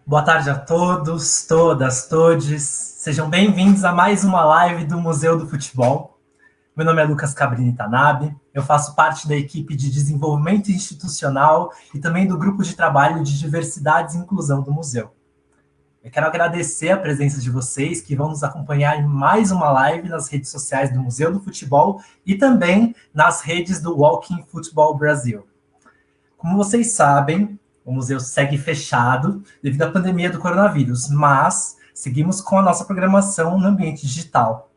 Boa tarde a todos, todas, todes. Sejam bem-vindos a mais uma live do Museu do Futebol. Meu nome é Lucas Cabrini Tanabe, eu faço parte da equipe de desenvolvimento institucional e também do grupo de trabalho de diversidade e inclusão do museu. Eu quero agradecer a presença de vocês que vão nos acompanhar em mais uma live nas redes sociais do Museu do Futebol e também nas redes do Walking Football Brasil. Como vocês sabem, o museu segue fechado devido à pandemia do coronavírus, mas seguimos com a nossa programação no ambiente digital.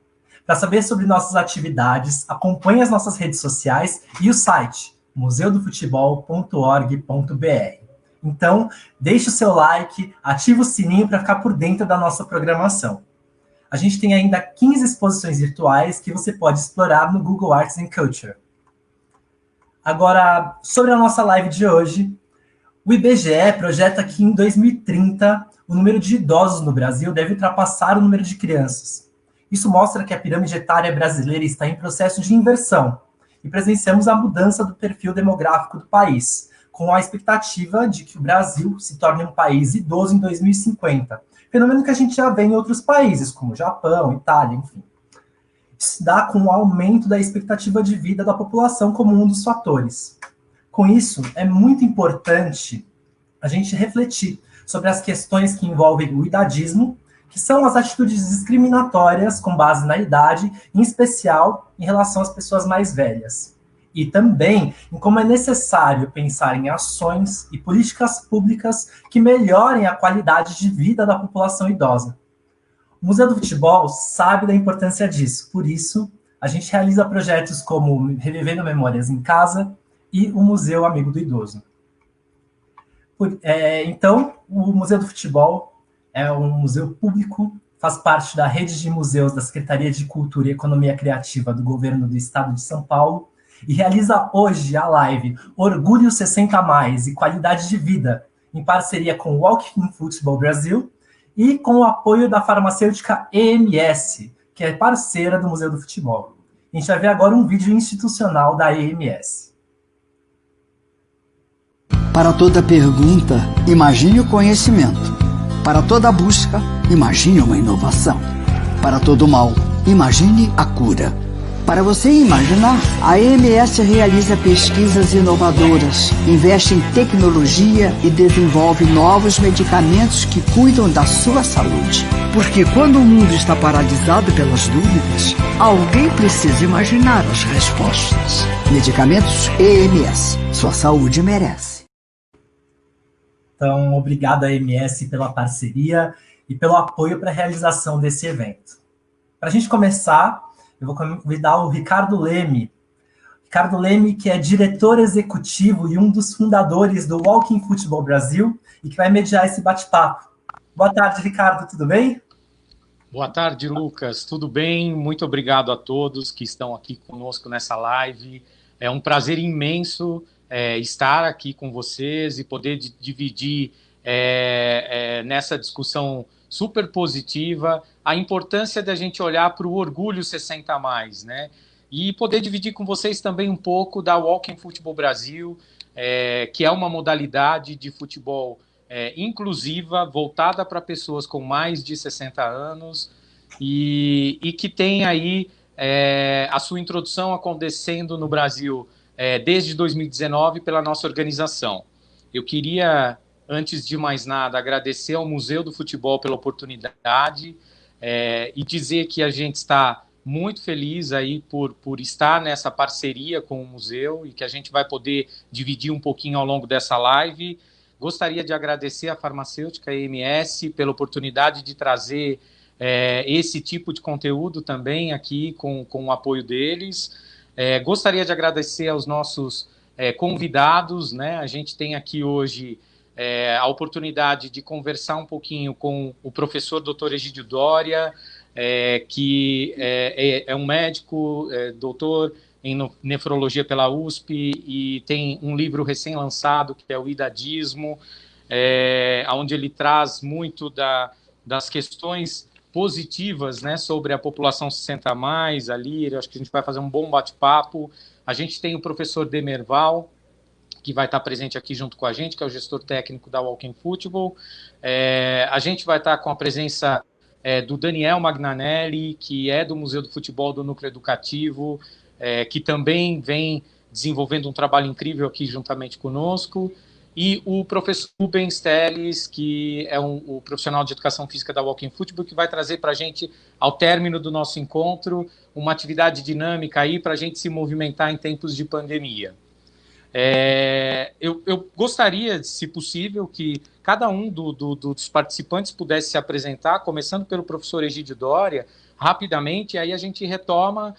Para saber sobre nossas atividades, acompanhe as nossas redes sociais e o site museudofutebol.org.br. Então, deixe o seu like, ative o sininho para ficar por dentro da nossa programação. A gente tem ainda 15 exposições virtuais que você pode explorar no Google Arts and Culture. Agora, sobre a nossa live de hoje, o IBGE projeta que em 2030 o número de idosos no Brasil deve ultrapassar o número de crianças. Isso mostra que a pirâmide etária brasileira está em processo de inversão e presenciamos a mudança do perfil demográfico do país, com a expectativa de que o Brasil se torne um país idoso em 2050, fenômeno que a gente já vê em outros países, como Japão, Itália, enfim. Isso dá com o aumento da expectativa de vida da população como um dos fatores. Com isso, é muito importante a gente refletir sobre as questões que envolvem o idadismo, que são as atitudes discriminatórias com base na idade, em especial em relação às pessoas mais velhas. E também em como é necessário pensar em ações e políticas públicas que melhorem a qualidade de vida da população idosa. O Museu do Futebol sabe da importância disso, por isso, a gente realiza projetos como Revivendo Memórias em Casa e o Museu Amigo do Idoso. Então, o Museu do Futebol é um museu público, faz parte da rede de museus da Secretaria de Cultura e Economia Criativa do Governo do Estado de São Paulo e realiza hoje a live Orgulho 60+, e Qualidade de Vida, em parceria com o Walking Football Brasil, e com o apoio da farmacêutica EMS, que é parceira do Museu do Futebol. A gente vai ver agora um vídeo institucional da EMS. Para toda pergunta, imagine o conhecimento. Para toda busca, imagine uma inovação. Para todo mal, imagine a cura. Para você imaginar, a EMS realiza pesquisas inovadoras, investe em tecnologia e desenvolve novos medicamentos que cuidam da sua saúde. Porque quando o mundo está paralisado pelas dúvidas, alguém precisa imaginar as respostas. Medicamentos EMS. Sua saúde merece. Então, obrigado à EMS pela parceria e pelo apoio para a realização desse evento. Para a gente começar, eu vou convidar o Ricardo Leme. Ricardo Leme, que é diretor executivo e um dos fundadores do Walking Football Brasil e que vai mediar esse bate-papo. Boa tarde, Ricardo, tudo bem? Boa tarde, Lucas. Tudo bem? Muito obrigado a todos que estão aqui conosco nessa live. É um prazer imenso estar aqui com vocês e poder dividir nessa discussão super positiva a importância da gente olhar para o Orgulho 60+, né? E poder dividir com vocês também um pouco da Walking Football Brasil, que é uma modalidade de futebol inclusiva, voltada para pessoas com mais de 60 anos e que tem aí a sua introdução acontecendo no Brasil desde 2019 pela nossa organização. Eu queria, antes de mais nada, agradecer ao Museu do Futebol pela oportunidade e dizer que a gente está muito feliz aí por estar nessa parceria com o museu e que a gente vai poder dividir um pouquinho ao longo dessa live. Gostaria de agradecer à farmacêutica EMS pela oportunidade de trazer esse tipo de conteúdo também aqui com o apoio deles. Gostaria de agradecer aos nossos convidados, né? A gente tem aqui hoje a oportunidade de conversar um pouquinho com o professor Dr. Egídio Doria, que é um médico, doutor em nefrologia pela USP e tem um livro recém-lançado que é o Idadismo, onde ele traz muito das questões positivas, né, sobre a população 60+, ali, acho que a gente vai fazer um bom bate-papo. A gente tem o professor Demerval, que vai estar presente aqui junto com a gente, que é o gestor técnico da Walking Football. A gente vai estar com a presença do Daniel Magnanelli, que é do Museu do Futebol do Núcleo Educativo, que também vem desenvolvendo um trabalho incrível aqui juntamente conosco, e o professor Rubens Teles, que é o profissional de educação física da Walking Football, que vai trazer para a gente, ao término do nosso encontro, uma atividade dinâmica aí para a gente se movimentar em tempos de pandemia. Eu gostaria, se possível, que cada um dos participantes pudesse se apresentar, começando pelo professor Egídio Doria, rapidamente, e aí a gente retoma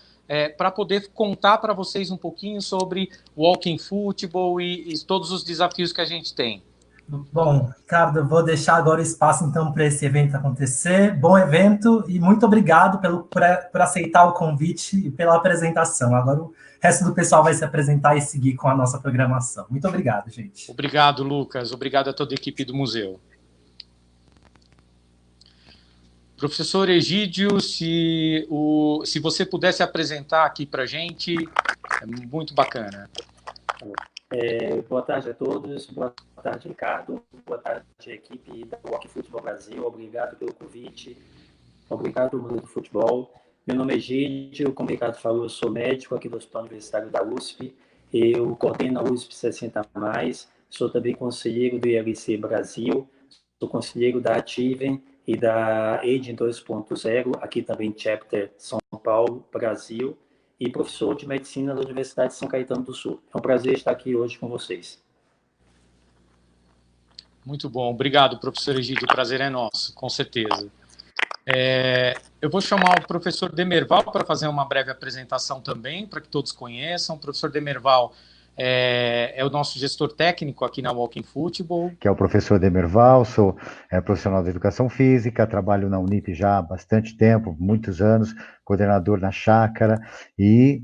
para poder contar para vocês um pouquinho sobre o Walking Football e todos os desafios que a gente tem. Bom, Ricardo, eu vou deixar agora o espaço, então, para esse evento acontecer. Bom evento e muito obrigado por aceitar o convite e pela apresentação. Agora o resto do pessoal vai se apresentar e seguir com a nossa programação. Muito obrigado, gente. Obrigado, Lucas. Obrigado a toda a equipe do museu. Professor Egídio, se você pudesse apresentar aqui para a gente, é muito bacana. Boa tarde a todos, boa tarde, Ricardo, boa tarde, equipe da Walking Football Brasil, obrigado pelo convite, obrigado ao Museu do Futebol. Meu nome é Egídio, como o Ricardo falou, eu sou médico aqui do Hospital Universitário da USP, eu coordeno a USP 60+, sou também conselheiro do ILC Brasil, sou conselheiro da Ativen e da Aging 2.0, aqui também Chapter São Paulo, Brasil, e professor de medicina da Universidade de São Caetano do Sul. É um prazer estar aqui hoje com vocês. Muito bom, obrigado, professor Egídio, o prazer é nosso, com certeza. Eu vou chamar o professor Demerval para fazer uma breve apresentação também, para que todos conheçam. O professor Demerval é o nosso gestor técnico aqui na Walking Football. Que é o professor Demerval, sou profissional de educação física, trabalho na Unip já há bastante tempo, muitos anos, coordenador na Chácara, e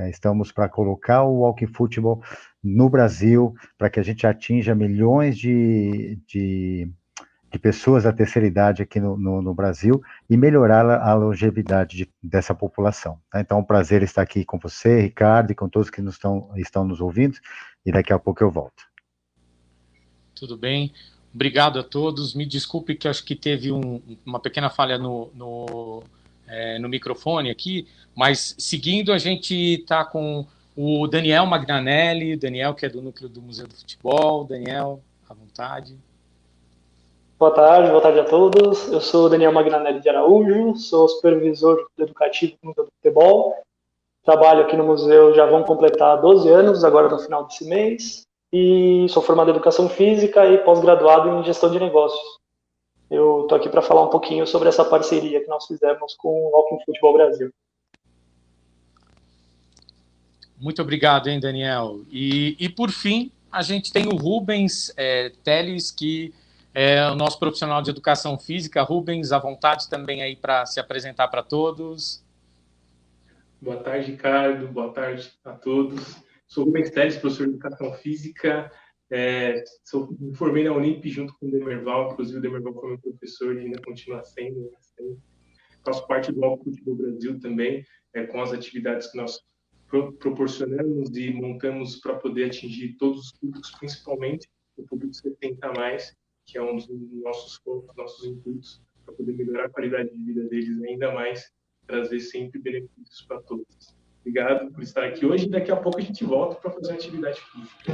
estamos para colocar o Walking Football no Brasil, para que a gente atinja milhões de pessoas da terceira idade aqui no Brasil e melhorar a longevidade dessa população. Tá? Então, é um prazer estar aqui com você, Ricardo, e com todos que estão nos ouvindo, e daqui a pouco eu volto. Tudo bem. Obrigado a todos. Me desculpe que acho que teve uma pequena falha no microfone aqui, mas seguindo, a gente está com o Daniel Magnanelli, Daniel, que é do núcleo do Museu do Futebol. Daniel, à vontade. Boa tarde a todos. Eu sou Daniel Magnanelli de Araújo, sou supervisor educativo do Museu do Futebol. Trabalho aqui no museu, já vão completar 12 anos, agora no final desse mês. E sou formado em Educação Física e pós-graduado em Gestão de Negócios. Eu estou aqui para falar um pouquinho sobre essa parceria que nós fizemos com o Walking Football Brasil. Muito obrigado, hein, Daniel. E por fim, a gente tem o Rubens Teles, que é o nosso profissional de educação física. Rubens, à vontade também aí para se apresentar para todos. Boa tarde, Ricardo. Boa tarde a todos. Sou Rubens Teles, professor de educação física. Me formei na Unip junto com o Demerval. Inclusive, o Demerval foi meu professor e ainda continua sendo. Faço parte do Walking Football Brasil também, com as atividades que nós proporcionamos e montamos para poder atingir todos os públicos, principalmente o público 70+, que é um dos nossos focos, nossos intuitos, para poder melhorar a qualidade de vida deles ainda mais, trazer sempre benefícios para todos. Obrigado por estar aqui hoje e daqui a pouco a gente volta para fazer uma atividade física.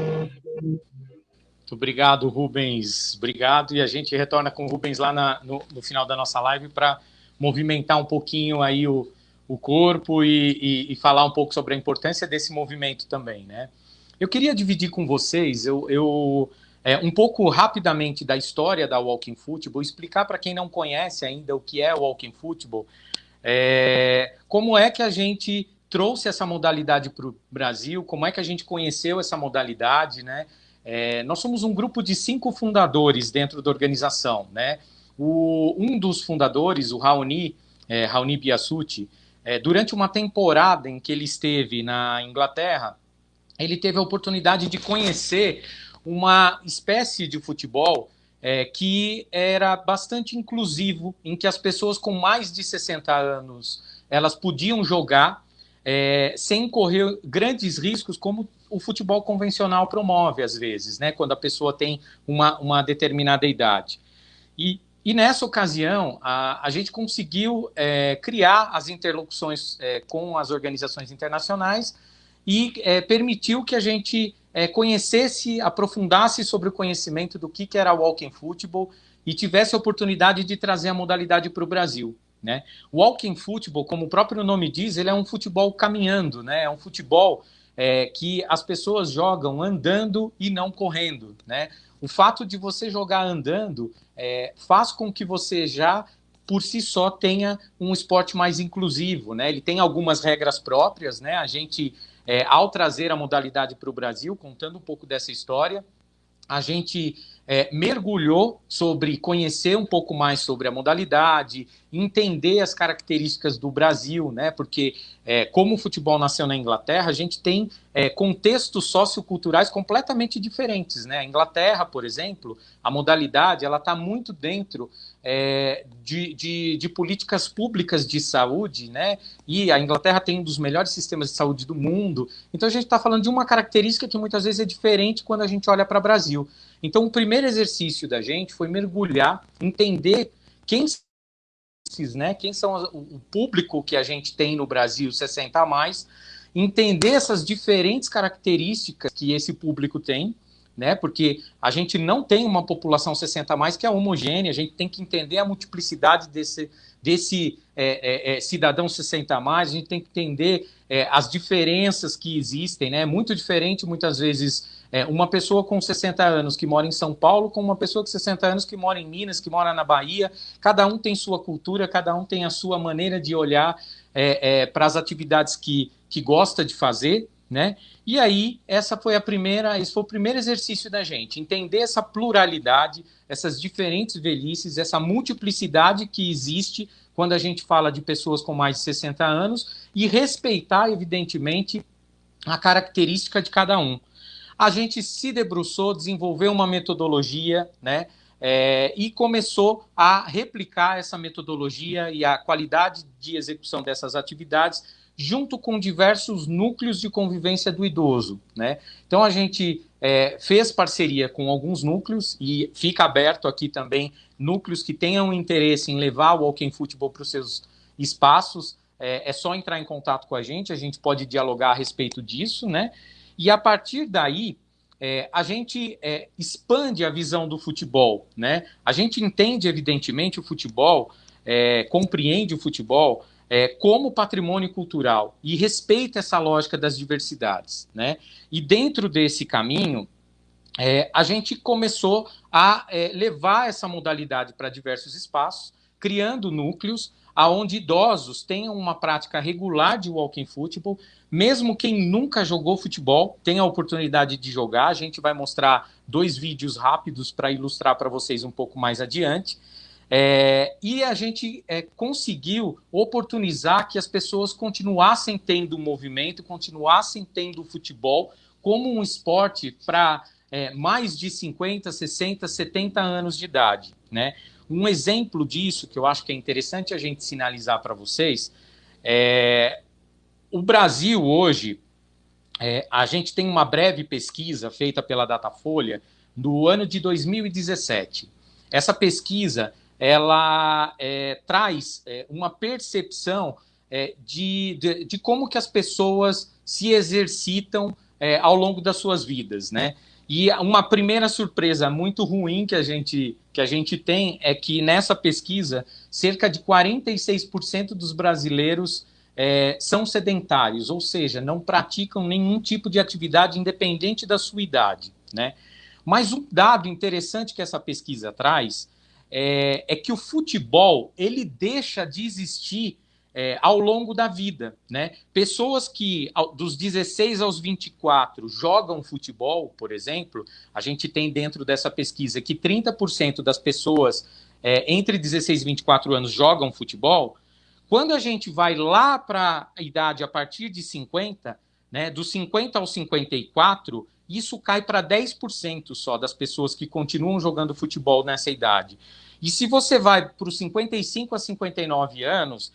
Muito obrigado, Rubens. Obrigado, e a gente retorna com o Rubens lá no final da nossa live para movimentar um pouquinho aí o corpo e falar um pouco sobre a importância desse movimento também, né? Eu queria dividir com vocês um pouco rapidamente da história da Walking Football, explicar para quem não conhece ainda o que é o Walking Football, como é que a gente trouxe essa modalidade para o Brasil, como é que a gente conheceu essa modalidade, né? Nós somos um grupo de 5 fundadores dentro da organização, né? Um dos fundadores, o Raoni Biasucci, durante uma temporada em que ele esteve na Inglaterra, ele teve a oportunidade de conhecer uma espécie de futebol que era bastante inclusivo, em que as pessoas com mais de 60 anos elas podiam jogar, sem correr grandes riscos como o futebol convencional promove, às vezes, né, quando a pessoa tem uma determinada idade. E nessa ocasião, a gente conseguiu criar as interlocuções com as organizações internacionais e permitiu que a gente conhecesse, aprofundasse sobre o conhecimento do que era o Walking Football e tivesse a oportunidade de trazer a modalidade para o Brasil. Né? O Walking Football, como o próprio nome diz, ele é um futebol caminhando, né? É um futebol que as pessoas jogam andando e não correndo. Né? O fato de você jogar andando faz com que você já, por si só, tenha um esporte mais inclusivo. Né? Ele tem algumas regras próprias, né? A gente, ao trazer a modalidade para o Brasil, contando um pouco dessa história, a gente mergulhou sobre conhecer um pouco mais sobre a modalidade, entender as características do Brasil, né? Porque como o futebol nasceu na Inglaterra, a gente tem contextos socioculturais completamente diferentes, né? A Inglaterra, por exemplo, a modalidade ela está muito dentro de políticas públicas de saúde, né? E a Inglaterra tem um dos melhores sistemas de saúde do mundo. Então a gente está falando de uma característica que muitas vezes é diferente quando a gente olha para o Brasil. Então o primeiro exercício da gente foi mergulhar, entender quem são o público que a gente tem no Brasil 60 a mais, entender essas diferentes características que esse público tem, né? Porque a gente não tem uma população 60 a mais que é homogênea, a gente tem que entender a multiplicidade desse cidadão 60 a mais, a gente tem que entender as diferenças que existem, né? É muito diferente, muitas vezes, uma pessoa com 60 anos que mora em São Paulo com uma pessoa com 60 anos que mora em Minas, que mora na Bahia. Cada um tem sua cultura, cada um tem a sua maneira de olhar para as atividades que gosta de fazer, né? E aí, esse foi o primeiro exercício da gente, entender essa pluralidade, essas diferentes velhices, essa multiplicidade que existe quando a gente fala de pessoas com mais de 60 anos e respeitar, evidentemente, a característica de cada um. A gente se debruçou, desenvolveu uma metodologia, né? E começou a replicar essa metodologia e a qualidade de execução dessas atividades junto com diversos núcleos de convivência do idoso, né? Então a gente fez parceria com alguns núcleos e fica aberto aqui também núcleos que tenham interesse em levar o Walking Football para os seus espaços. É só entrar em contato com a gente pode dialogar a respeito disso, né? E a partir daí, a gente expande a visão do futebol, né? A gente entende, evidentemente, o futebol, compreende o futebol como patrimônio cultural e respeita essa lógica das diversidades, né? E dentro desse caminho, a gente começou a levar essa modalidade para diversos espaços, criando núcleos onde idosos tenham uma prática regular de walking football, mesmo quem nunca jogou futebol tenha a oportunidade de jogar. A gente vai mostrar 2 vídeos rápidos para ilustrar para vocês um pouco mais adiante. E a gente conseguiu oportunizar que as pessoas continuassem tendo movimento, continuassem tendo futebol como um esporte para mais de 50, 60, 70 anos de idade, né? Um exemplo disso, que eu acho que é interessante a gente sinalizar para vocês, o Brasil hoje, a gente tem uma breve pesquisa feita pela Datafolha do ano de 2017. Essa pesquisa, ela traz uma percepção de como que as pessoas se exercitam ao longo das suas vidas, né? E uma primeira surpresa muito ruim que a gente tem é que nessa pesquisa, cerca de 46% dos brasileiros são sedentários, ou seja, não praticam nenhum tipo de atividade independente da sua idade, né? Mas um dado interessante que essa pesquisa traz é que o futebol ele deixa de existir ao longo da vida, né? Pessoas que dos 16 aos 24 jogam futebol, por exemplo, a gente tem dentro dessa pesquisa que 30% das pessoas entre 16 e 24 anos jogam futebol. Quando a gente vai lá para a idade a partir de 50, né, dos 50 aos 54, isso cai para 10% só das pessoas que continuam jogando futebol nessa idade. E se você vai para os 55 a 59 anos,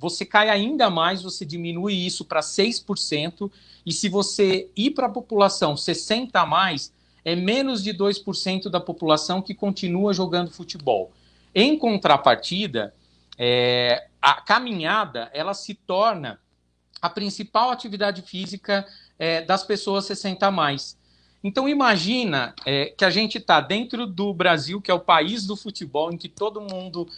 você cai ainda mais, você diminui isso para 6%, e se você ir para a população 60 a mais, é menos de 2% da população que continua jogando futebol. Em contrapartida, a caminhada ela se torna a principal atividade física das pessoas 60 a mais. Então imagina que a gente está dentro do Brasil, que é o país do futebol, em que todo mundo,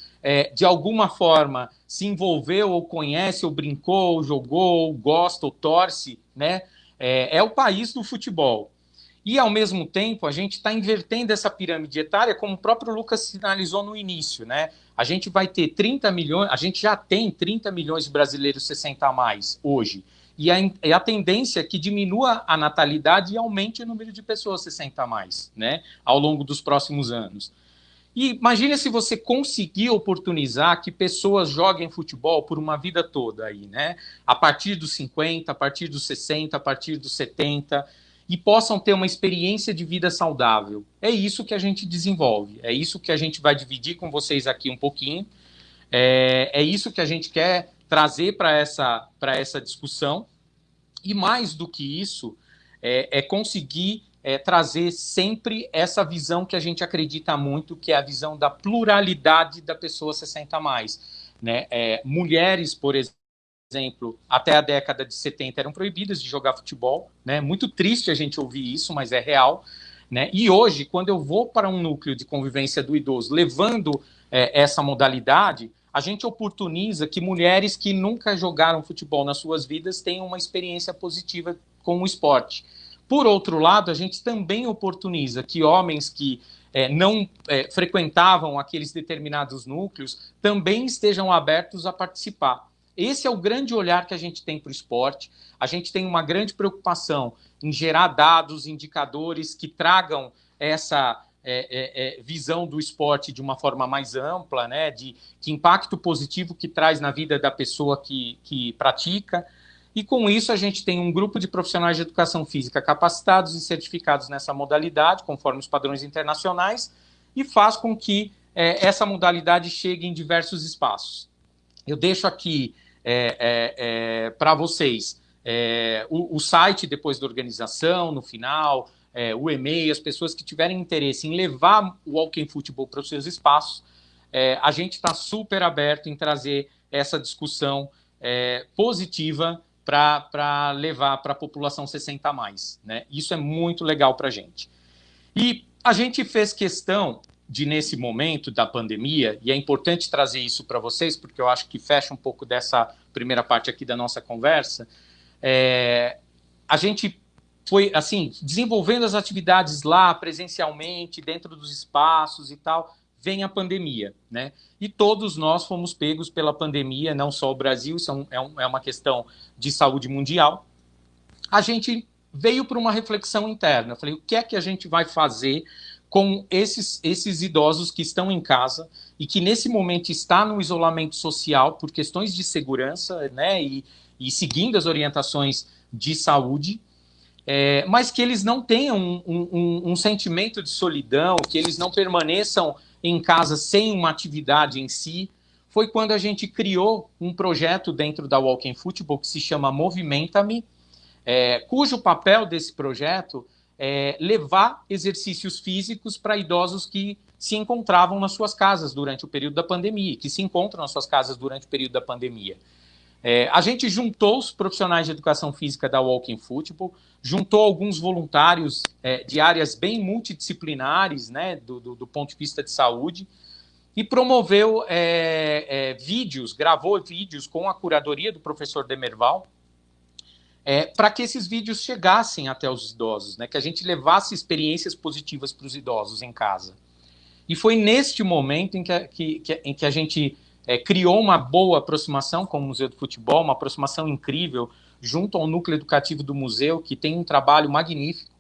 de alguma forma, se envolveu, ou conhece, ou brincou, ou jogou, ou gosta, ou torce, né? É o país do futebol. E, ao mesmo tempo, a gente está invertendo essa pirâmide etária, como o próprio Lucas sinalizou no início, né? A gente vai ter 30 milhões, a gente já tem 30 milhões de brasileiros 60 a mais hoje. E a tendência é que diminua a natalidade e aumente o número de pessoas 60 a mais, né, ao longo dos próximos anos. E imagine se você conseguir oportunizar que pessoas joguem futebol por uma vida toda aí, né? A partir dos 50, a partir dos 60, a partir dos 70, e possam ter uma experiência de vida saudável. É isso que a gente desenvolve, é isso que a gente vai dividir com vocês aqui um pouquinho, é isso que a gente quer trazer para essa discussão, e mais do que isso, conseguir trazer sempre essa visão que a gente acredita muito, que é a visão da pluralidade da pessoa 60 a mais. Né? Mulheres, por exemplo, até a década de 70 eram proibidas de jogar futebol, né? Muito triste a gente ouvir isso, mas é real. Né? E hoje, quando eu vou para um núcleo de convivência do idoso, levando essa modalidade, a gente oportuniza que mulheres que nunca jogaram futebol nas suas vidas tenham uma experiência positiva com o esporte. Por outro lado, a gente também oportuniza que homens que não frequentavam aqueles determinados núcleos também estejam abertos a participar. Esse é o grande olhar que a gente tem para o esporte. A gente tem uma grande preocupação em gerar dados, indicadores que tragam essa visão do esporte de uma forma mais ampla, né, de que impacto positivo que traz na vida da pessoa que pratica. E com isso a gente tem um grupo de profissionais de educação física capacitados e certificados nessa modalidade, conforme os padrões internacionais, e faz com que essa modalidade chegue em diversos espaços. Eu deixo aqui para vocês o site depois da organização, no final, o e-mail, as pessoas que tiverem interesse em levar o Walking Football para os seus espaços, a gente está super aberto em trazer essa discussão positiva para levar para a população 60 a mais. Né? Isso é muito legal para a gente. E a gente fez questão de, nesse momento da pandemia, e é importante trazer isso para vocês, porque eu acho que fecha um pouco dessa primeira parte aqui da nossa conversa, a gente foi, assim, desenvolvendo as atividades lá, presencialmente, dentro dos espaços e tal, vem a pandemia, né? E todos nós fomos pegos pela pandemia, não só o Brasil, isso é uma questão de saúde mundial. A gente veio para uma reflexão interna. Eu falei, o que é que a gente vai fazer com esses idosos que estão em casa e que nesse momento está no isolamento social por questões de segurança, né? E seguindo as orientações de saúde, mas que eles não tenham um sentimento de solidão, que eles não permaneçam em casa sem uma atividade em si. Foi quando a gente criou um projeto dentro da Walking Football que se chama Movimenta-me, cujo papel desse projeto é levar exercícios físicos para idosos que se encontravam nas suas casas durante o período da pandemia, que se encontram nas suas casas durante o período da pandemia. A gente juntou os profissionais de educação física da Walking Football, juntou alguns voluntários de áreas bem multidisciplinares, né, do ponto de vista de saúde, e promoveu vídeos, gravou vídeos com a curadoria do professor Demerval, para que esses vídeos chegassem até os idosos, né, que a gente levasse experiências positivas para os idosos em casa. E foi neste momento em que a gente criou uma boa aproximação com o Museu do Futebol, uma aproximação incrível, junto ao núcleo educativo do museu, que tem um trabalho magnífico,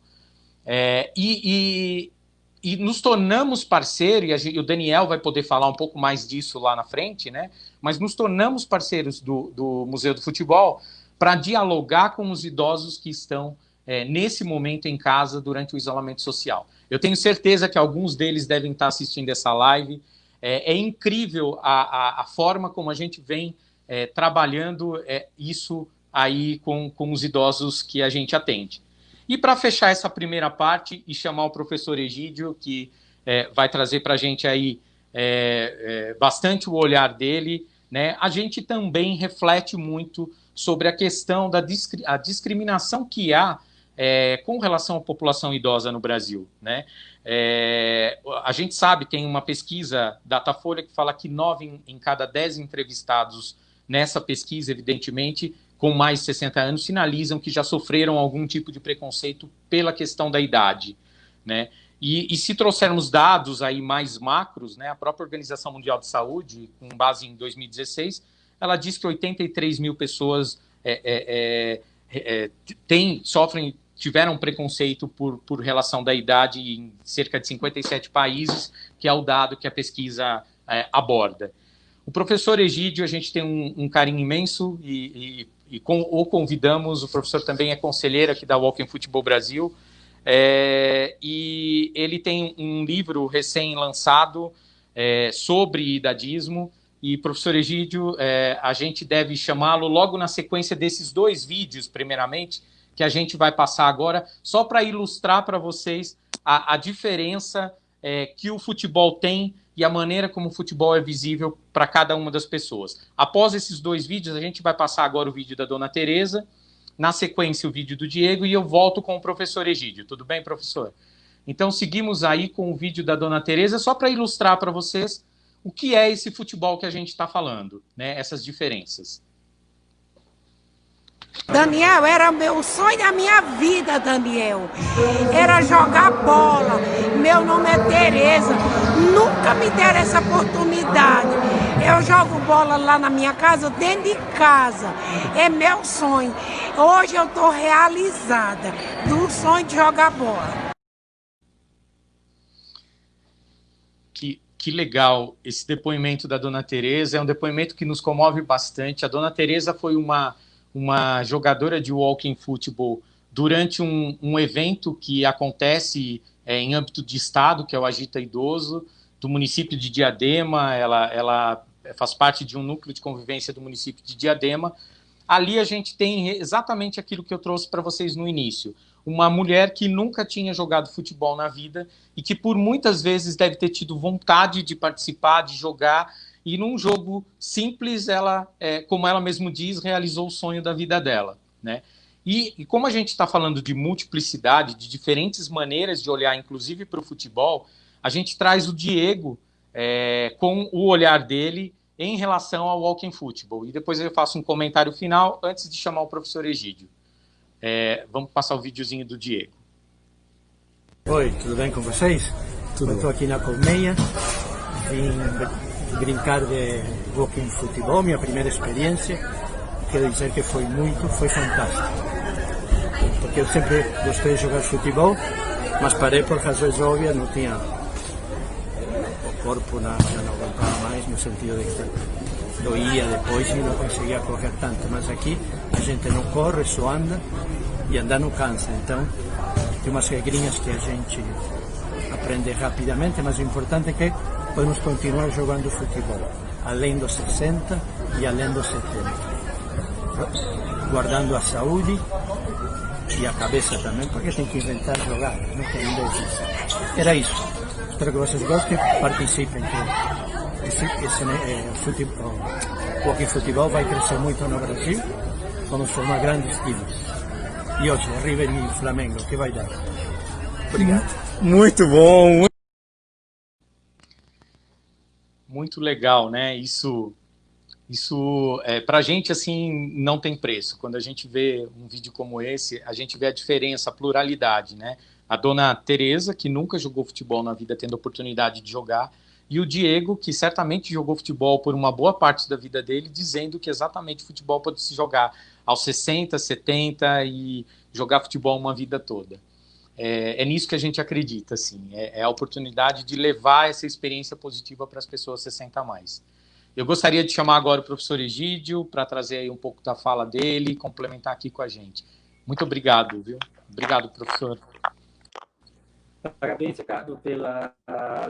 e nos tornamos parceiros, e o Daniel vai poder falar um pouco mais disso lá na frente, né? Mas nos tornamos parceiros do Museu do Futebol para dialogar com os idosos que estão nesse momento em casa durante o isolamento social. Eu tenho certeza que alguns deles devem estar assistindo essa live. É incrível a forma como a gente vem trabalhando isso aí com os idosos que a gente atende. E para fechar essa primeira parte e chamar o professor Egídio, que vai trazer para a gente aí bastante o olhar dele, né? A gente também reflete muito sobre a questão da discriminação que há com relação à população idosa no Brasil, né? A gente sabe, tem uma pesquisa Datafolha que fala que 9 em cada 10 entrevistados nessa pesquisa, evidentemente, com mais de 60 anos, sinalizam que já sofreram algum tipo de preconceito pela questão da idade, né? E se trouxermos dados aí mais macros, né, a própria Organização Mundial de Saúde, com base em 2016, ela diz que 83 mil pessoas tiveram preconceito por relação da idade em cerca de 57 países, que é o dado que a pesquisa aborda. O professor Egídio, a gente tem um carinho imenso o convidamos, o professor também é conselheiro aqui da Walking Futebol Brasil, e ele tem um livro recém-lançado sobre idadismo, e professor Egídio, a gente deve chamá-lo logo na sequência desses 2 vídeos, primeiramente, que a gente vai passar agora, só para ilustrar para vocês a diferença que o futebol tem e a maneira como o futebol é visível para cada uma das pessoas. Após esses 2 vídeos, a gente vai passar agora o vídeo da Dona Tereza, na sequência o vídeo do Diego, e eu volto com o professor Egídio. Tudo bem, professor? Então, seguimos aí com o vídeo da Dona Tereza, só para ilustrar para vocês o que é esse futebol que a gente está falando, né? Essas diferenças. Daniel, era meu sonho da minha vida, Daniel. Era jogar bola. Meu nome é Tereza. Nunca me deram essa oportunidade. Eu jogo bola lá na minha casa, dentro de casa. É meu sonho. Hoje eu estou realizada do sonho de jogar bola. Que legal esse depoimento da Dona Tereza. É um depoimento que nos comove bastante. A Dona Tereza foi uma jogadora de walking futebol durante um evento que acontece em âmbito de estado, que é o Agita Idoso, do município de Diadema. Ela faz parte de um núcleo de convivência do município de Diadema. Ali a gente tem exatamente aquilo que eu trouxe para vocês no início. Uma mulher que nunca tinha jogado futebol na vida e que por muitas vezes deve ter tido vontade de participar, de jogar. E num jogo simples, ela, como ela mesmo diz, realizou o sonho da vida dela, né? E como a gente está falando de multiplicidade, de diferentes maneiras de olhar, inclusive para o futebol, a gente traz o Diego com o olhar dele em relação ao walking futebol. E depois eu faço um comentário final antes de chamar o professor Egídio. Vamos passar o videozinho do Diego. Oi, tudo bem com vocês? Eu estou aqui na Colmeia, vim brincar de walking futebol, minha primeira experiência. Quero dizer que foi fantástico. Porque eu sempre gostei de jogar futebol, mas parei por razões óbvias, não tinha o corpo, já não aguentava mais, no sentido de que doía depois e não conseguia correr tanto. Mas aqui a gente não corre, só anda, e andar não cansa. Então tem umas regrinhas que a gente aprende rapidamente, mas o importante é que podemos continuar jogando futebol, além dos 60 e além dos 70, guardando a saúde e a cabeça também, porque tem que inventar jogar, não tem desistir. Era isso. Espero que vocês gostem, participem, que o walking futebol vai crescer muito no Brasil, vamos formar grandes times. E hoje, River e Flamengo, que vai dar? Obrigado. Muito bom! Muito legal, né? Isso para a gente, assim, não tem preço. Quando a gente vê um vídeo como esse, a gente vê a diferença, a pluralidade, né? A Dona Tereza, que nunca jogou futebol na vida, tendo a oportunidade de jogar, e o Diego, que certamente jogou futebol por uma boa parte da vida dele, dizendo que exatamente futebol pode se jogar aos 60, 70 e jogar futebol uma vida toda. É nisso que a gente acredita, assim, é a oportunidade de levar essa experiência positiva para as pessoas 60 a mais. Eu gostaria de chamar agora o professor Egídio para trazer aí um pouco da fala dele e complementar aqui com a gente. Muito obrigado, viu? Obrigado, professor. Parabéns, Ricardo, pela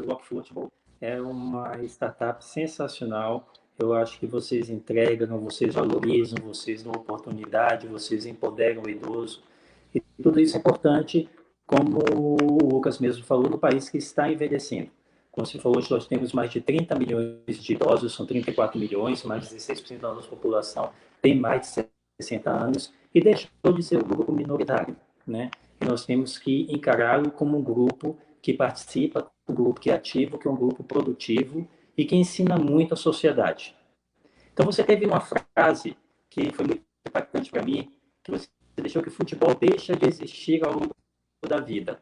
Walk Football. É uma startup sensacional. Eu acho que vocês entregam, vocês valorizam, vocês dão oportunidade, vocês empoderam o idoso. E tudo isso é importante, como o Lucas mesmo falou, no país que está envelhecendo. Como você falou, hoje nós temos mais de 30 milhões de idosos, são 34 milhões, mais de 16% da nossa população tem mais de 60 anos e deixou de ser um grupo minoritário, né? E nós temos que encará-lo como um grupo que participa, um grupo que é ativo, que é um grupo produtivo e que ensina muito à sociedade. Então, você teve uma frase que foi muito impactante para mim, que você deixou que o futebol deixa de existir ao longo da vida.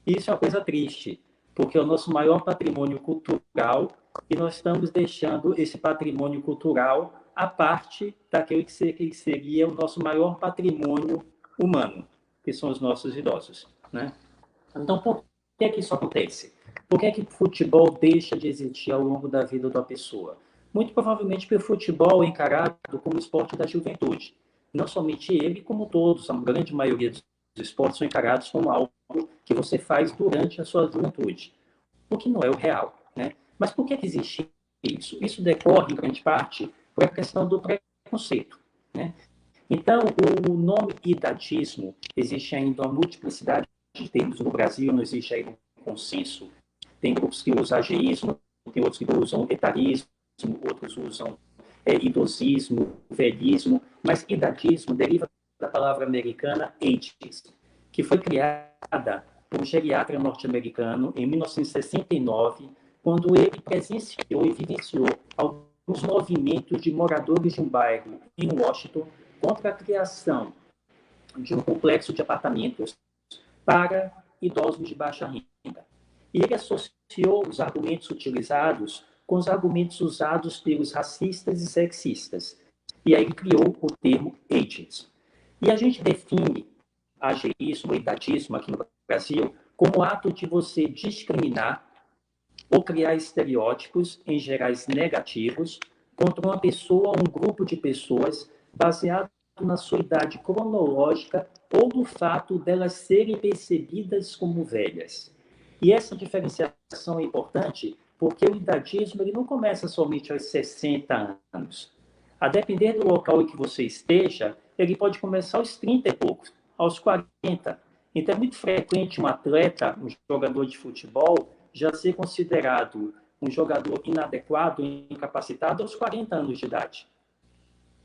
Isso é uma coisa triste, porque é o nosso maior patrimônio cultural e nós estamos deixando esse patrimônio cultural à parte daquele que seria o nosso maior patrimônio humano, que são os nossos idosos, né? Então, por que isso acontece? Por que o futebol deixa de existir ao longo da vida da pessoa? Muito provavelmente porque o futebol é encarado como esporte da juventude. Não somente ele, como todos, a grande maioria dos esportes são encarados como algo que você faz durante a sua juventude, o que não é o real, né? Mas por que existe isso? Isso decorre, em grande parte, por a questão do preconceito, né? Então, o nome idadismo, existe ainda uma multiplicidade de termos no Brasil, não existe aí um consenso. Tem grupos que usam ageísmo, tem outros que usam etarismo, outros usam idosismo, velhismo, mas idadismo deriva da palavra americana ageism, que foi criada por um geriatra norte-americano em 1969, quando ele presenciou e vivenciou alguns movimentos de moradores de um bairro em Washington contra a criação de um complexo de apartamentos para idosos de baixa renda. E ele associou os argumentos utilizados com os argumentos usados pelos racistas e sexistas. E aí ele criou o termo ageism. E a gente define ageísmo ou idadismo aqui no Brasil como ato de você discriminar ou criar estereótipos, em gerais negativos, contra uma pessoa ou um grupo de pessoas baseado na sua idade cronológica ou no fato delas serem percebidas como velhas. E essa diferenciação é importante porque o idadismo ele não começa somente aos 60 anos. A depender do local em que você esteja, ele pode começar aos 30 e poucos, aos 40. Então é muito frequente um atleta, um jogador de futebol, já ser considerado um jogador inadequado, incapacitado aos 40 anos de idade,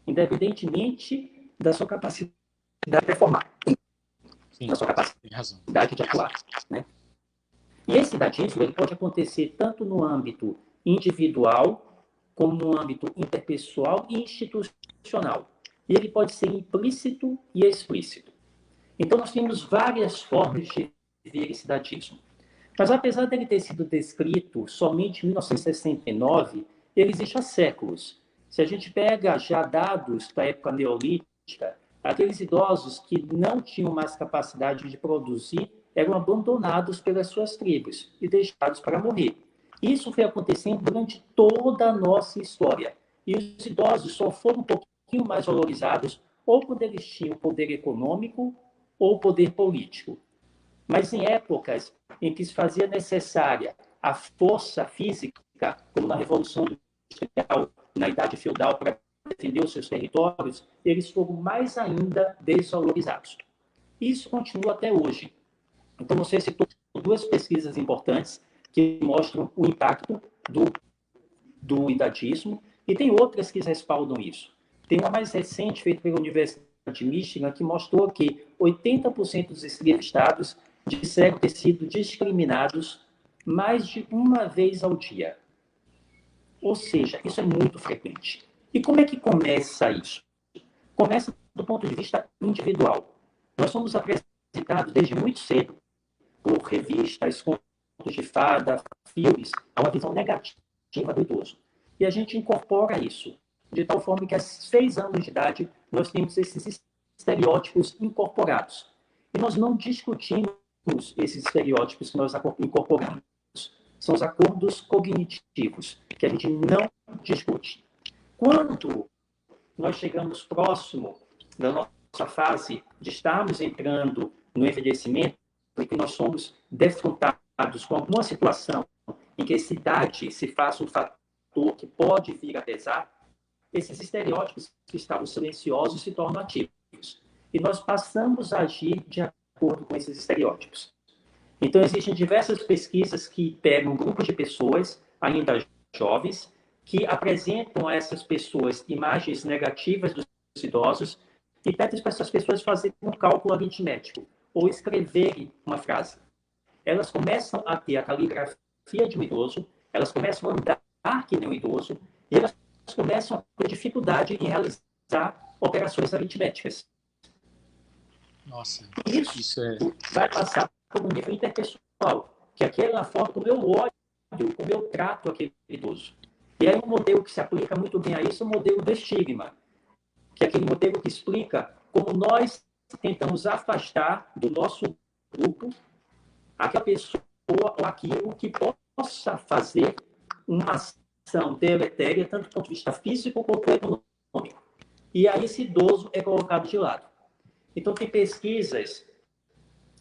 independentemente da sua capacidade de performar, da sua capacidade de atuar, né? E esse idadismo ele pode acontecer tanto no âmbito individual, como no âmbito interpessoal e institucional. E ele pode ser implícito e explícito. Então, nós temos várias formas de ver esse idadismo. Mas, apesar dele ter sido descrito somente em 1969, ele existe há séculos. Se a gente pega já dados da época neolítica, aqueles idosos que não tinham mais capacidade de produzir eram abandonados pelas suas tribos e deixados para morrer. Isso foi acontecendo durante toda a nossa história. E os idosos só foram um pouquinho mais valorizados ou quando eles tinham poder econômico ou poder político. Mas em épocas em que se fazia necessária a força física, como na Revolução Industrial, na Idade Feudal, para defender os seus territórios, eles foram mais ainda desvalorizados. Isso continua até hoje. Então, você citou duas pesquisas importantes que mostram o impacto do idadismo, e tem outras que respaldam isso. Tem uma mais recente, feita pela Universidade de Michigan, que mostrou que 80% dos entrevistados disseram ter sido discriminados mais de uma vez ao dia. Ou seja, isso é muito frequente. E como é que começa isso? Começa do ponto de vista individual. Nós somos apresentados desde muito cedo por revistas, contos de fada, filmes, a uma visão negativa do idoso. E a gente incorpora isso, de tal forma que, aos 6 anos de idade, nós temos esses estereótipos incorporados. E nós não discutimos esses estereótipos que nós incorporamos. São os acordos cognitivos, que a gente não discute. Quando nós chegamos próximo da nossa fase de estarmos entrando no envelhecimento, porque nós somos defrontados com alguma situação em que essa idade se faça um fator fator que pode vir a pesar, esses estereótipos que estavam silenciosos se tornam ativos. E nós passamos a agir de acordo com esses estereótipos. Então, existem diversas pesquisas que pegam um grupo de pessoas, ainda jovens, que apresentam a essas pessoas imagens negativas dos idosos e pedem para essas pessoas fazerem um cálculo aritmético ou escreverem uma frase. Elas começam a ter a caligrafia de um idoso, elas começam a andar que nem um idoso e elas começam a ter dificuldade em realizar operações aritméticas. Nossa, Isso vai passar por um nível interpessoal, que aquela é a forma como eu olho, como eu trato aquele idoso. E aí um modelo que se aplica muito bem a isso é o modelo do estigma, que é aquele modelo que explica como nós tentamos afastar do nosso grupo aquela pessoa ou aquilo que possa fazer uma ação deletéria, tanto do ponto de vista físico quanto econômico. E aí esse idoso é colocado de lado. Então, tem pesquisas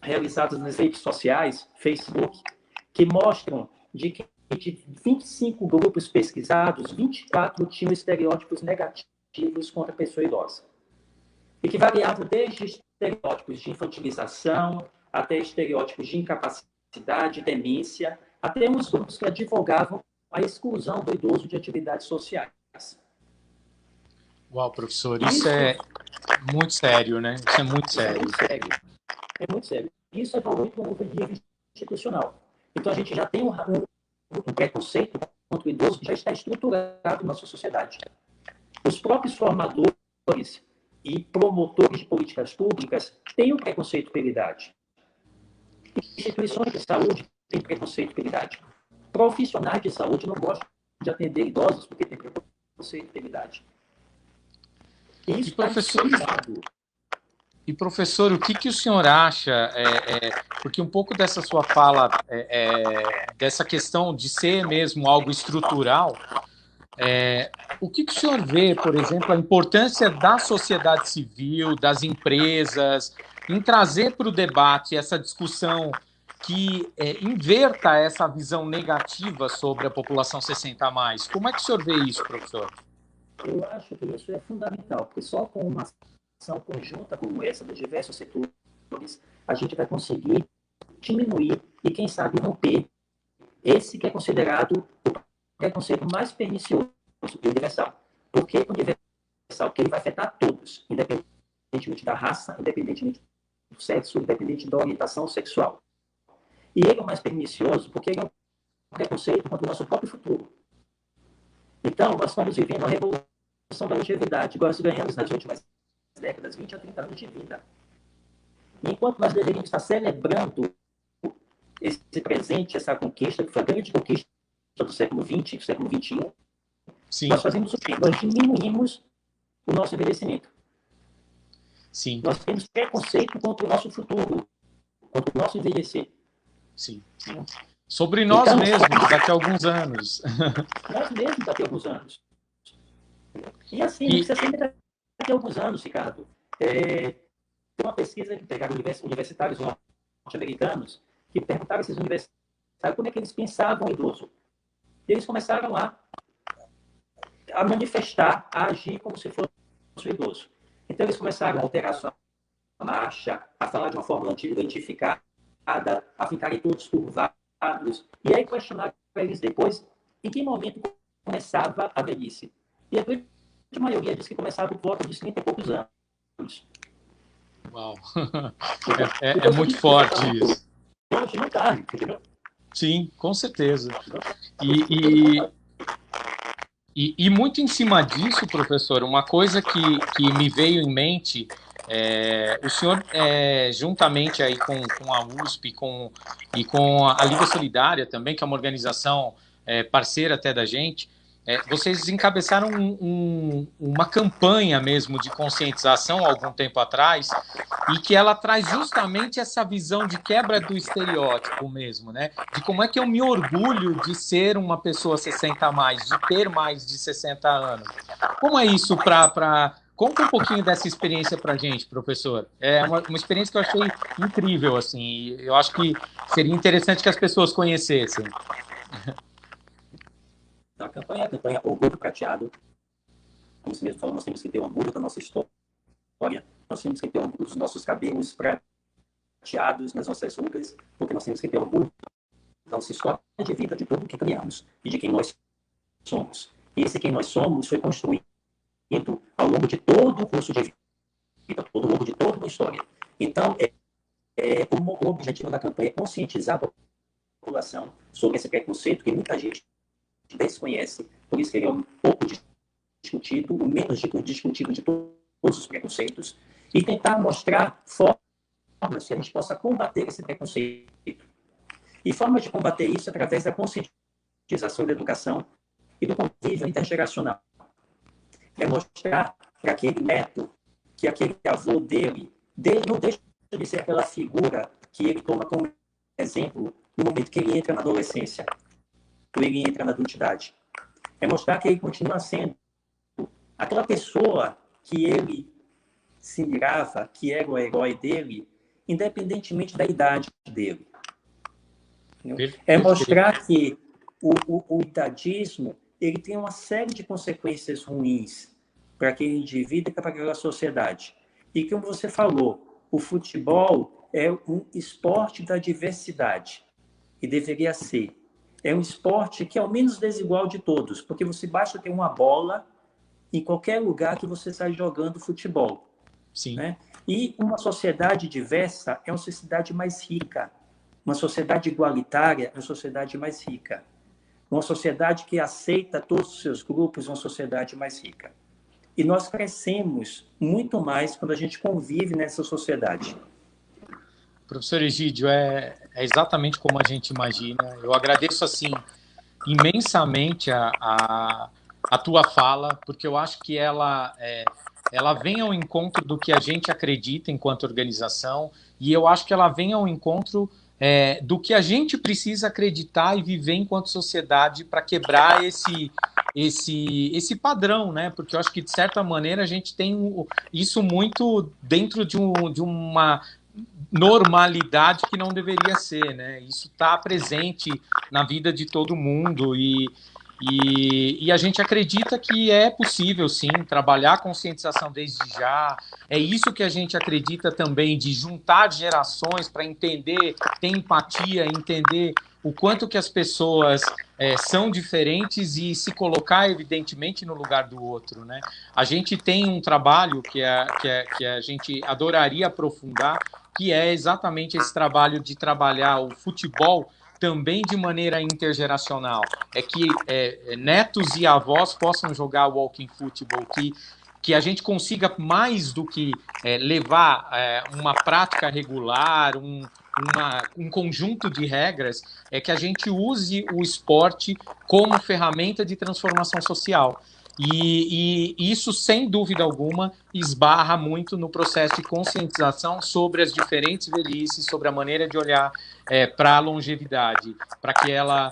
realizadas nas redes sociais, Facebook, que mostram de que de 25 grupos pesquisados, 24 tinham estereótipos negativos contra a pessoa idosa. E que variavam desde estereótipos de infantilização, até estereótipos de incapacidade, demência, até uns grupos que advogavam a exclusão do idoso de atividades sociais. Uau, professor, isso é muito sério, né? Isso é muito sério. É muito sério. Isso evolui para um nível institucional. Então, a gente já tem um preconceito contra o idoso que já está estruturado na nossa sociedade. Os próprios formadores e promotores de políticas públicas têm um preconceito pela idade. Instituições de saúde têm preconceito pela idade. Profissionais de saúde não gostam de atender idosos porque têm preconceito pela idade. Isso E, professor, o que o senhor acha, porque um pouco dessa sua fala, dessa questão de ser mesmo algo estrutural, o que o senhor vê, por exemplo, a importância da sociedade civil, das empresas, em trazer para o debate essa discussão que inverta essa visão negativa sobre a população 60+. Como é que o senhor vê isso, professor? Eu acho que isso é fundamental, porque só com uma ação conjunta como essa dos diversos setores, a gente vai conseguir diminuir e, quem sabe, romper esse que é considerado o preconceito mais pernicioso do universal. Por que universal? Porque ele vai afetar todos, independentemente da raça, independentemente do sexo, independente da orientação sexual. E ele é o mais pernicioso porque ele é um preconceito contra o nosso próprio futuro. Então, nós estamos vivendo a revolução da longevidade. Nós ganhamos nas últimas décadas 20 a 30 anos de vida. E enquanto nós deveríamos estar celebrando esse presente, essa conquista, que foi a grande conquista do século XX, do século XXI, Sim. Nós fazemos o quê? Nós diminuímos o nosso envelhecimento. Sim. Nós temos preconceito contra o nosso futuro, contra o nosso envelhecer. Sim. Sobre nós então, mesmos, daqui a alguns anos. Nós mesmos daqui a alguns anos. E assim, não precisa ser daqui a alguns anos, Ricardo. Tem uma pesquisa que pegaram universitários norte-americanos que perguntaram a esses universitários como é que eles pensavam o idoso. E eles começaram lá a manifestar, a agir como se fosse o idoso. Então, eles começaram a alterar a sua marcha, a falar de uma forma identificada, a ficarem todos curvados. E aí questionaram para eles depois em que momento começava a velhice. E a grande maioria disse que começava por volta de 30 e poucos anos. Uau! É muito forte isso. Hoje não está, entendeu? Sim, com certeza. E muito em cima disso, professor, uma coisa que me veio em mente, o senhor, juntamente aí com a USP e com a Liga Solidária também, que é uma organização parceira até da gente, vocês encabeçaram uma campanha mesmo de conscientização há algum tempo atrás, e que ela traz justamente essa visão de quebra do estereótipo mesmo, né? De como é que eu me orgulho de ser uma pessoa 60+, de ter mais de 60 anos. Como é isso Conta um pouquinho dessa experiência para a gente, professor. É uma experiência que eu achei incrível, assim, e eu acho que seria interessante que as pessoas conhecessem. A campanha Orgulho Prateado. Como você mesmo falou, nós temos que ter orgulho da nossa história, nós temos que ter orgulho dos nossos cabelos prateados nas nossas rugas, porque nós temos que ter orgulho da nossa história de vida, de tudo que criamos e de quem nós somos. E esse quem nós somos foi construído ao longo de todo o curso de vida, ao longo de toda a história. Então, o objetivo da campanha é conscientizar a população sobre esse preconceito que muita gente desconhece, por isso que ele é um pouco discutido, o menos discutido de todos os preconceitos, e tentar mostrar formas que a gente possa combater esse preconceito. E formas de combater isso através da conscientização da educação e do convívio intergeracional. É mostrar para aquele neto que aquele avô dele não deixa de ser aquela figura que ele toma como exemplo no momento que ele entra na adolescência, que ele entra na adultidade. É mostrar que ele continua sendo aquela pessoa que ele se mirava, que era o herói dele, independentemente da idade dele. É mostrar que o idadismo ele tem uma série de consequências ruins para aquele indivíduo e para aquela sociedade. E como você falou, o futebol é um esporte da diversidade, e deveria ser. É um esporte que é o menos desigual de todos, porque você basta ter uma bola em qualquer lugar que você está jogando futebol. Sim. Né? E uma sociedade diversa é uma sociedade mais rica. Uma sociedade igualitária é uma sociedade mais rica. Uma sociedade que aceita todos os seus grupos é uma sociedade mais rica. E nós crescemos muito mais quando a gente convive nessa sociedade. Professor Egídio, é exatamente como a gente imagina. Eu agradeço, assim, imensamente a tua fala, porque eu acho que ela vem ao encontro do que a gente acredita enquanto organização, e eu acho que ela vem ao encontro do que a gente precisa acreditar e viver enquanto sociedade para quebrar esse padrão, né? Porque eu acho que, de certa maneira, a gente tem isso muito dentro de uma normalidade que não deveria ser, né? Isso está presente na vida de todo mundo e a gente acredita que é possível, sim, trabalhar a conscientização desde já. É isso que a gente acredita também, de juntar gerações para entender, ter empatia, entender o quanto que as pessoas são diferentes e se colocar, evidentemente, no lugar do outro, né? A gente tem um trabalho que a gente adoraria aprofundar, que é exatamente esse trabalho de trabalhar o futebol também de maneira intergeracional. É que netos e avós possam jogar walking football, que a gente consiga, mais do que levar uma prática regular, um conjunto de regras, é que a gente use o esporte como ferramenta de transformação social. E isso, sem dúvida alguma, esbarra muito no processo de conscientização sobre as diferentes velhices, sobre a maneira de olhar para a longevidade, para que ela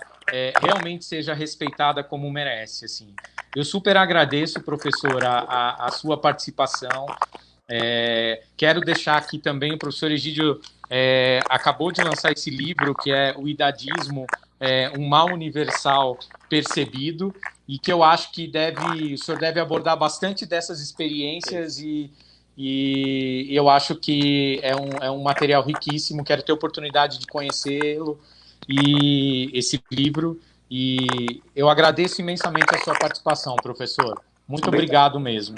realmente seja respeitada como merece. Assim. Eu super agradeço, professor, a sua participação. Quero deixar aqui também, o professor Egídio acabou de lançar esse livro, que é O Idadismo, um mal universal percebido, e que eu acho que o senhor deve abordar bastante dessas experiências e eu acho que é um material riquíssimo. Quero ter a oportunidade de conhecê-lo e esse livro, e eu agradeço imensamente a sua participação, professor. Muito obrigado mesmo.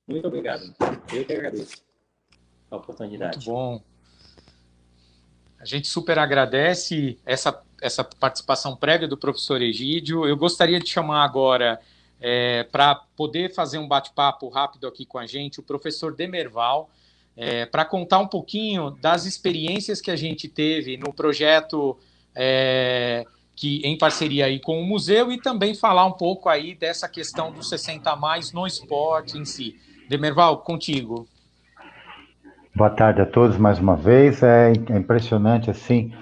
Muito obrigado. Eu que agradeço a oportunidade. Muito bom. A gente super agradece essa participação prévia do professor Egídio. Eu gostaria de chamar agora, para poder fazer um bate-papo rápido aqui com a gente, o professor Demerval, para contar um pouquinho das experiências que a gente teve no projeto que em parceria aí com o museu, e também falar um pouco aí dessa questão dos 60+ no esporte em si. Demerval, contigo. Boa tarde a todos mais uma vez. É impressionante, assim,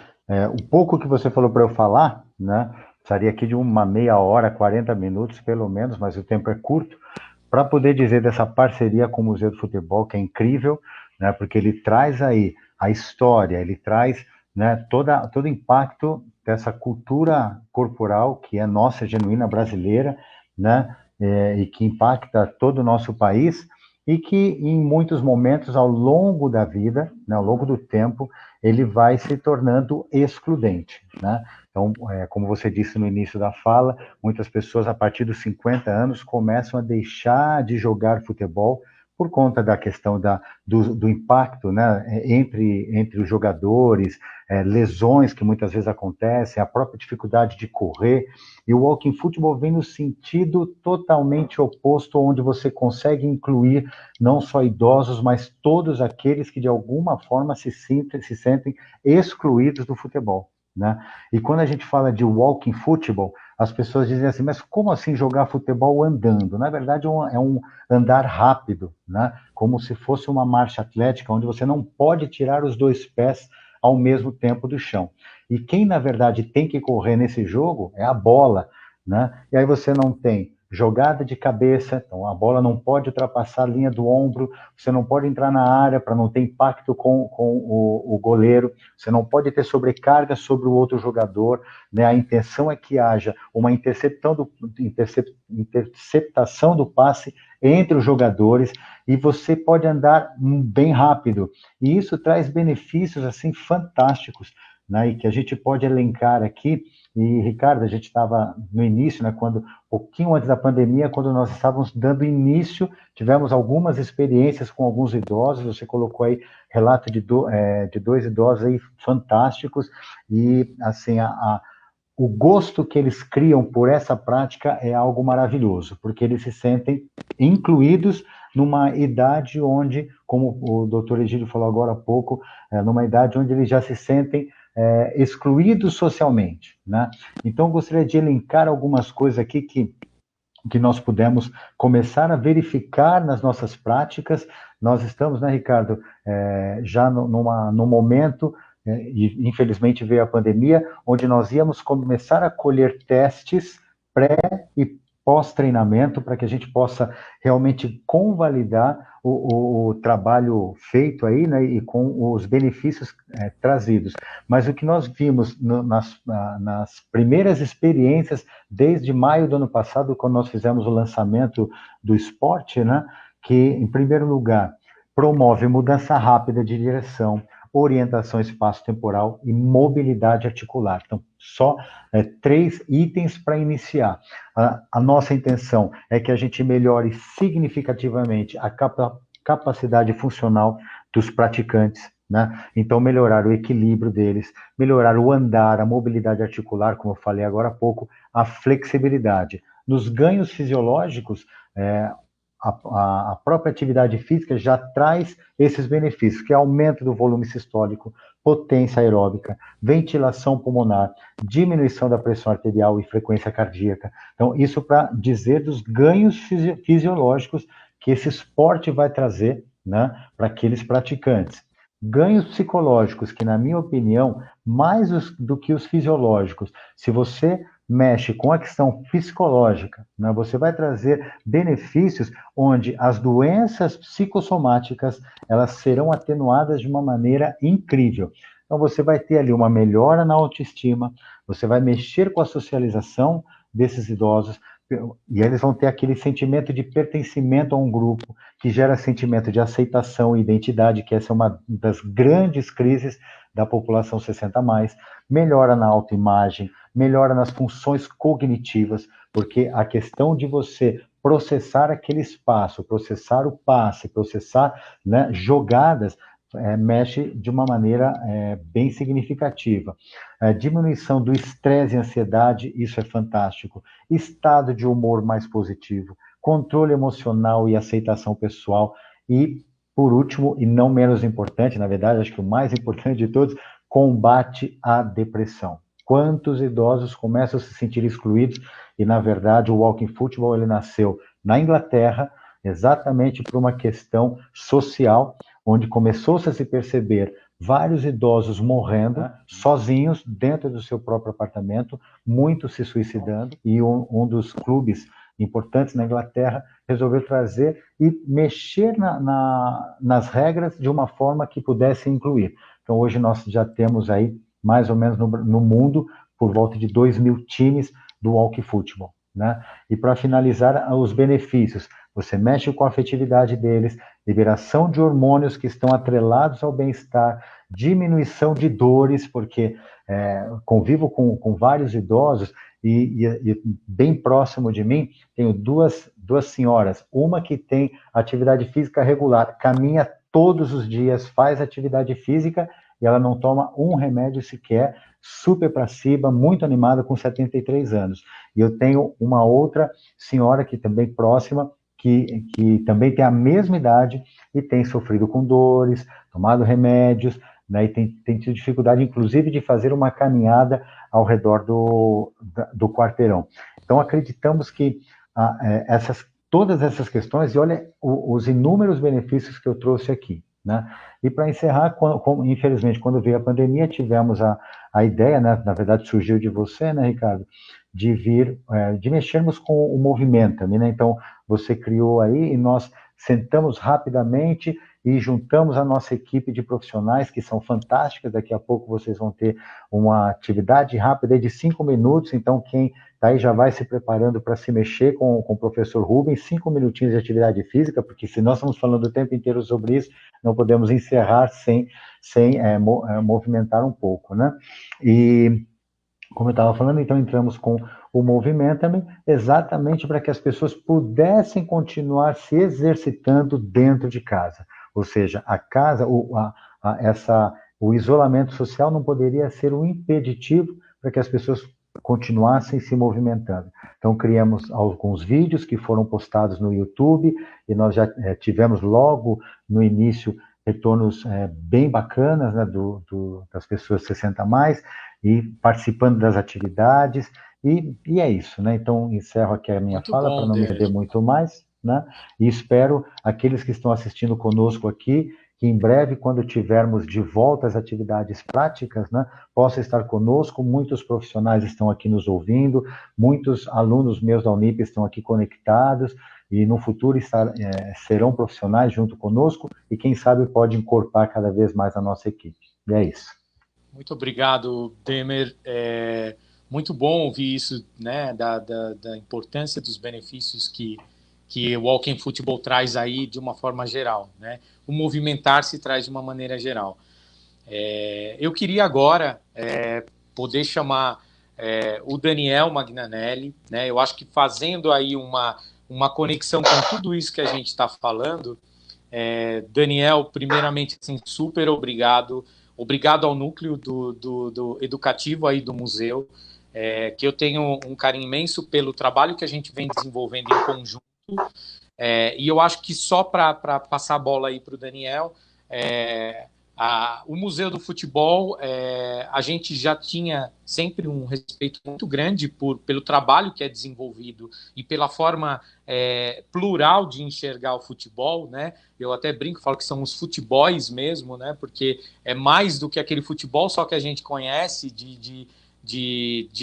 o pouco que você falou para eu falar, né? Precisaria aqui de uma meia hora, 40 minutos, pelo menos, mas o tempo é curto, para poder dizer dessa parceria com o Museu do Futebol, que é incrível, né? Porque ele traz aí a história, ele traz, né, todo o impacto dessa cultura corporal que é nossa, genuína brasileira, né? E que impacta todo o nosso país, e que em muitos momentos ao longo da vida, né, ao longo do tempo, ele vai se tornando excludente, né? Então, como você disse no início da fala, muitas pessoas a partir dos 50 anos começam a deixar de jogar futebol por conta da questão do impacto, né, entre os jogadores, lesões que muitas vezes acontecem, a própria dificuldade de correr. E o walking football vem no sentido totalmente oposto, onde você consegue incluir não só idosos, mas todos aqueles que de alguma forma se sentem excluídos do futebol, né? E quando a gente fala de walking football, as pessoas dizem assim, mas como assim jogar futebol andando? Na verdade, é um andar rápido, né? Como se fosse uma marcha atlética, onde você não pode tirar os dois pés ao mesmo tempo do chão. E quem, na verdade, tem que correr nesse jogo é a bola, né? E aí você não tem jogada de cabeça, então a bola não pode ultrapassar a linha do ombro, você não pode entrar na área para não ter impacto com o goleiro, você não pode ter sobrecarga sobre o outro jogador, né? A intenção é que haja uma interceptação do passe entre os jogadores, e você pode andar bem rápido, e isso traz benefícios assim fantásticos, né? E que a gente pode elencar aqui. E, Ricardo, a gente estava no início, né, pouquinho antes da pandemia, quando nós estávamos dando início, tivemos algumas experiências com alguns idosos, você colocou aí relato de dois idosos aí fantásticos, e assim, o gosto que eles criam por essa prática é algo maravilhoso, porque eles se sentem incluídos numa idade onde, como o doutor Egídio falou agora há pouco, numa idade onde eles já se sentem excluídos socialmente, né? Então, gostaria de elencar algumas coisas aqui que nós pudemos começar a verificar nas nossas práticas. Nós estamos, né, Ricardo, já num momento, e infelizmente veio a pandemia, onde nós íamos começar a colher testes pré e pós-treinamento, para que a gente possa realmente convalidar o trabalho feito aí, né, e com os benefícios trazidos. Mas o que nós vimos nas primeiras experiências, desde maio do ano passado, quando nós fizemos o lançamento do esporte, né, que, em primeiro lugar, promove mudança rápida de direção, orientação espaço-temporal e mobilidade articular. Então, só 3 itens para iniciar. A nossa intenção é que a gente melhore significativamente a capacidade funcional dos praticantes, né? Então, melhorar o equilíbrio deles, melhorar o andar, a mobilidade articular, como eu falei agora há pouco, a flexibilidade. Nos ganhos fisiológicos, a própria atividade física já traz esses benefícios, que é aumento do volume sistólico, potência aeróbica, ventilação pulmonar, diminuição da pressão arterial e frequência cardíaca. Então, isso para dizer dos ganhos fisiológicos que esse esporte vai trazer, né, para aqueles praticantes. Ganhos psicológicos, que, na minha opinião, mais do que os fisiológicos, se você mexe com a questão psicológica, né, você vai trazer benefícios onde as doenças psicossomáticas, elas serão atenuadas de uma maneira incrível. Então, você vai ter ali uma melhora na autoestima, você vai mexer com a socialização desses idosos, e eles vão ter aquele sentimento de pertencimento a um grupo, que gera sentimento de aceitação e identidade, que essa é uma das grandes crises da população 60+, melhora na autoimagem, melhora nas funções cognitivas, porque a questão de você processar aquele espaço, processar o passe, processar, né, jogadas, mexe de uma maneira bem significativa. Diminuição do estresse e ansiedade, isso é fantástico. Estado de humor mais positivo, controle emocional e aceitação pessoal. E, por último, e não menos importante, na verdade, acho que o mais importante de todos, combate à depressão. Quantos idosos começam a se sentir excluídos? E, na verdade, o walking football, ele nasceu na Inglaterra, exatamente por uma questão social, onde começou-se a se perceber vários idosos morrendo sozinhos dentro do seu próprio apartamento, muitos se suicidando, e um dos clubes importantes na Inglaterra resolveu trazer e mexer nas regras de uma forma que pudesse incluir. Então, hoje nós já temos aí, mais ou menos no mundo, por volta de 2.000 times do Walk Futebol, né? E para finalizar, os benefícios. Você mexe com a afetividade deles, liberação de hormônios que estão atrelados ao bem-estar, diminuição de dores, porque convivo com vários idosos e bem próximo de mim, tenho duas senhoras, uma que tem atividade física regular, caminha todos os dias, faz atividade física e ela não toma um remédio sequer, super para cima, muito animada, com 73 anos. E eu tenho uma outra senhora que também próxima, que também tem a mesma idade e tem sofrido com dores, tomado remédios, né, e tem tido dificuldade, inclusive, de fazer uma caminhada ao redor do quarteirão. Então, acreditamos que todas essas questões, e olha os inúmeros benefícios que eu trouxe aqui, né? E para encerrar, infelizmente, quando veio a pandemia, tivemos a ideia, né, na verdade surgiu de você, né, Ricardo, de mexermos com o Movimenta-me, né? Então, você criou aí e nós sentamos rapidamente e juntamos a nossa equipe de profissionais, que são fantásticas. Daqui a pouco vocês vão ter uma atividade rápida de 5 minutos, então quem está aí já vai se preparando para se mexer com o professor Rubens, 5 minutinhos de atividade física, porque se nós estamos falando o tempo inteiro sobre isso, não podemos encerrar sem movimentar um pouco, né? E, como eu estava falando, então entramos com o Movimenta-me exatamente para que as pessoas pudessem continuar se exercitando dentro de casa. Ou seja, a casa, o isolamento social não poderia ser um impeditivo para que as pessoas continuassem se movimentando. Então, criamos alguns vídeos que foram postados no YouTube e nós já tivemos logo no início retornos bem bacanas, né, das pessoas 60 a mais e participando das atividades, e é isso, né? Então, encerro aqui a minha fala para não me perder muito mais, né? E espero aqueles que estão assistindo conosco aqui, que em breve, quando tivermos de volta as atividades práticas, né, possa estar conosco. Muitos profissionais estão aqui nos ouvindo, muitos alunos meus da Unip estão aqui conectados, e no futuro serão profissionais junto conosco, e quem sabe pode incorporar cada vez mais a nossa equipe. E é isso. Muito obrigado, Demer. Muito bom ouvir isso, né, da importância dos benefícios que o Walking Futebol traz aí de uma forma geral, né? O movimentar-se traz de uma maneira geral. Eu queria agora poder chamar o Daniel Magnanelli, né? Eu acho que fazendo aí uma conexão com tudo isso que a gente está falando, Daniel, primeiramente, assim, super obrigado. Obrigado ao núcleo do educativo aí do museu, que eu tenho um carinho imenso pelo trabalho que a gente vem desenvolvendo em conjunto. E eu acho que só para passar a bola aí para o Daniel, o Museu do Futebol, a gente já tinha sempre um respeito muito grande pelo trabalho que é desenvolvido e pela forma plural de enxergar o futebol, né? Eu até brinco, falo que são os futeboys mesmo, né? Porque é mais do que aquele futebol só que a gente conhece de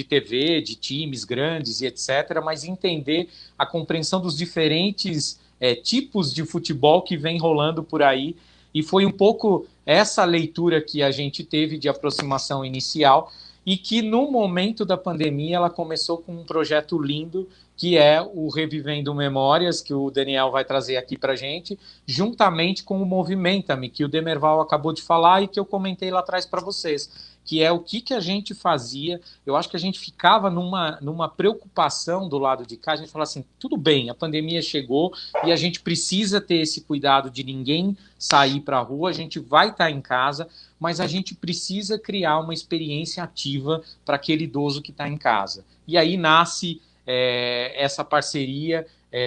TV, de times grandes e etc., mas entender a compreensão dos diferentes tipos de futebol que vem rolando por aí. E foi um pouco essa leitura que a gente teve de aproximação inicial e que, no momento da pandemia, ela começou com um projeto lindo, que é o Revivendo Memórias, que o Daniel vai trazer aqui para a gente, juntamente com o Movimenta-me, que o Demerval acabou de falar e que eu comentei lá atrás para vocês, que é o que a gente fazia. Eu acho que a gente ficava numa preocupação do lado de cá, a gente falava assim, tudo bem, a pandemia chegou e a gente precisa ter esse cuidado de ninguém sair para a rua, a gente vai estar em casa, mas a gente precisa criar uma experiência ativa para aquele idoso que está em casa. E aí nasce essa parceria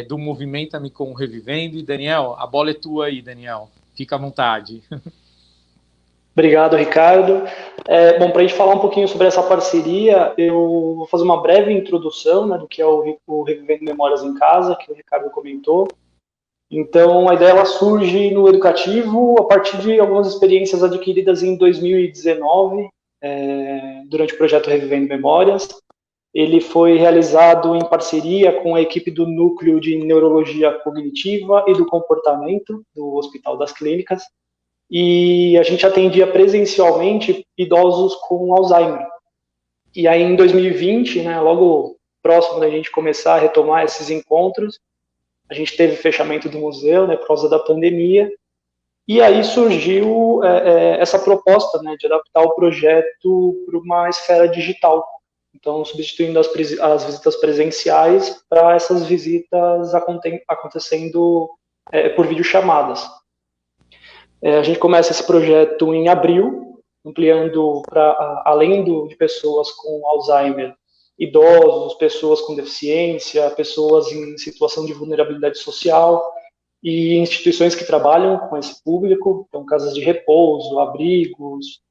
do Movimenta-me com o Revivendo. E, Daniel, a bola é tua aí, Daniel. Fica à vontade. Obrigado, Ricardo. Bom, para a gente falar um pouquinho sobre essa parceria, eu vou fazer uma breve introdução, né, do que é o Revivendo Memórias em Casa, que o Ricardo comentou. Então, a ideia ela surge no educativo a partir de algumas experiências adquiridas em 2019, durante o projeto Revivendo Memórias. Ele foi realizado em parceria com a equipe do Núcleo de Neurologia Cognitiva e do Comportamento do Hospital das Clínicas, e a gente atendia presencialmente idosos com Alzheimer. E aí, em 2020, né, logo próximo da gente começar a retomar esses encontros, a gente teve fechamento do museu, né, por causa da pandemia, e aí surgiu essa proposta, né, de adaptar o projeto para uma esfera digital. Então, substituindo as visitas presenciais para essas visitas acontecendo por videochamadas. A gente começa esse projeto em abril, ampliando para além de pessoas com Alzheimer, idosos, pessoas com deficiência, pessoas em situação de vulnerabilidade social e instituições que trabalham com esse público, então casas de repouso, abrigos,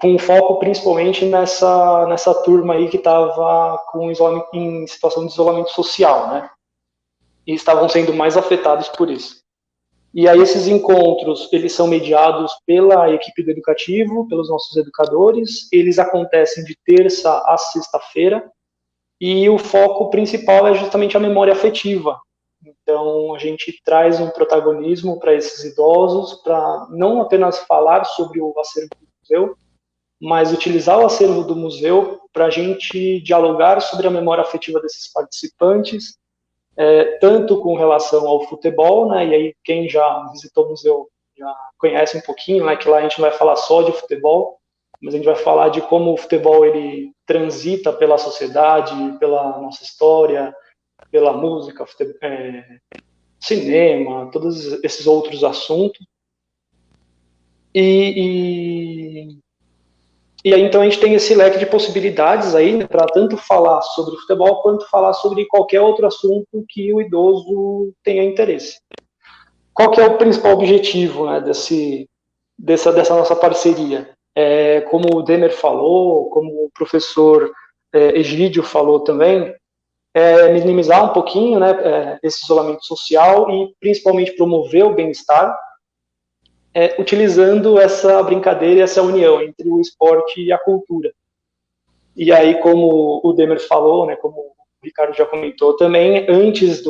com foco principalmente nessa turma aí que estava em situação de isolamento social, né? E estavam sendo mais afetados por isso. E aí esses encontros, eles são mediados pela equipe do educativo, pelos nossos educadores, eles acontecem de terça a sexta-feira, e o foco principal é justamente a memória afetiva. Então, a gente traz um protagonismo para esses idosos, para não apenas falar sobre o acervo do museu, mas utilizar o acervo do museu para a gente dialogar sobre a memória afetiva desses participantes, tanto com relação ao futebol, né, e aí quem já visitou o museu já conhece um pouquinho, né, que lá a gente não vai falar só de futebol, mas a gente vai falar de como o futebol ele transita pela sociedade, pela nossa história, pela música, cinema, todos esses outros assuntos. E aí, então, a gente tem esse leque de possibilidades aí, né, para tanto falar sobre o futebol, quanto falar sobre qualquer outro assunto que o idoso tenha interesse. Qual que é o principal objetivo, né, dessa nossa parceria? Como o Demer falou, como o professor Egídio falou também, minimizar um pouquinho, né, esse isolamento social e principalmente promover o bem-estar, utilizando essa brincadeira e essa união entre o esporte e a cultura. E aí, como o Demer falou, né, como o Ricardo já comentou também, antes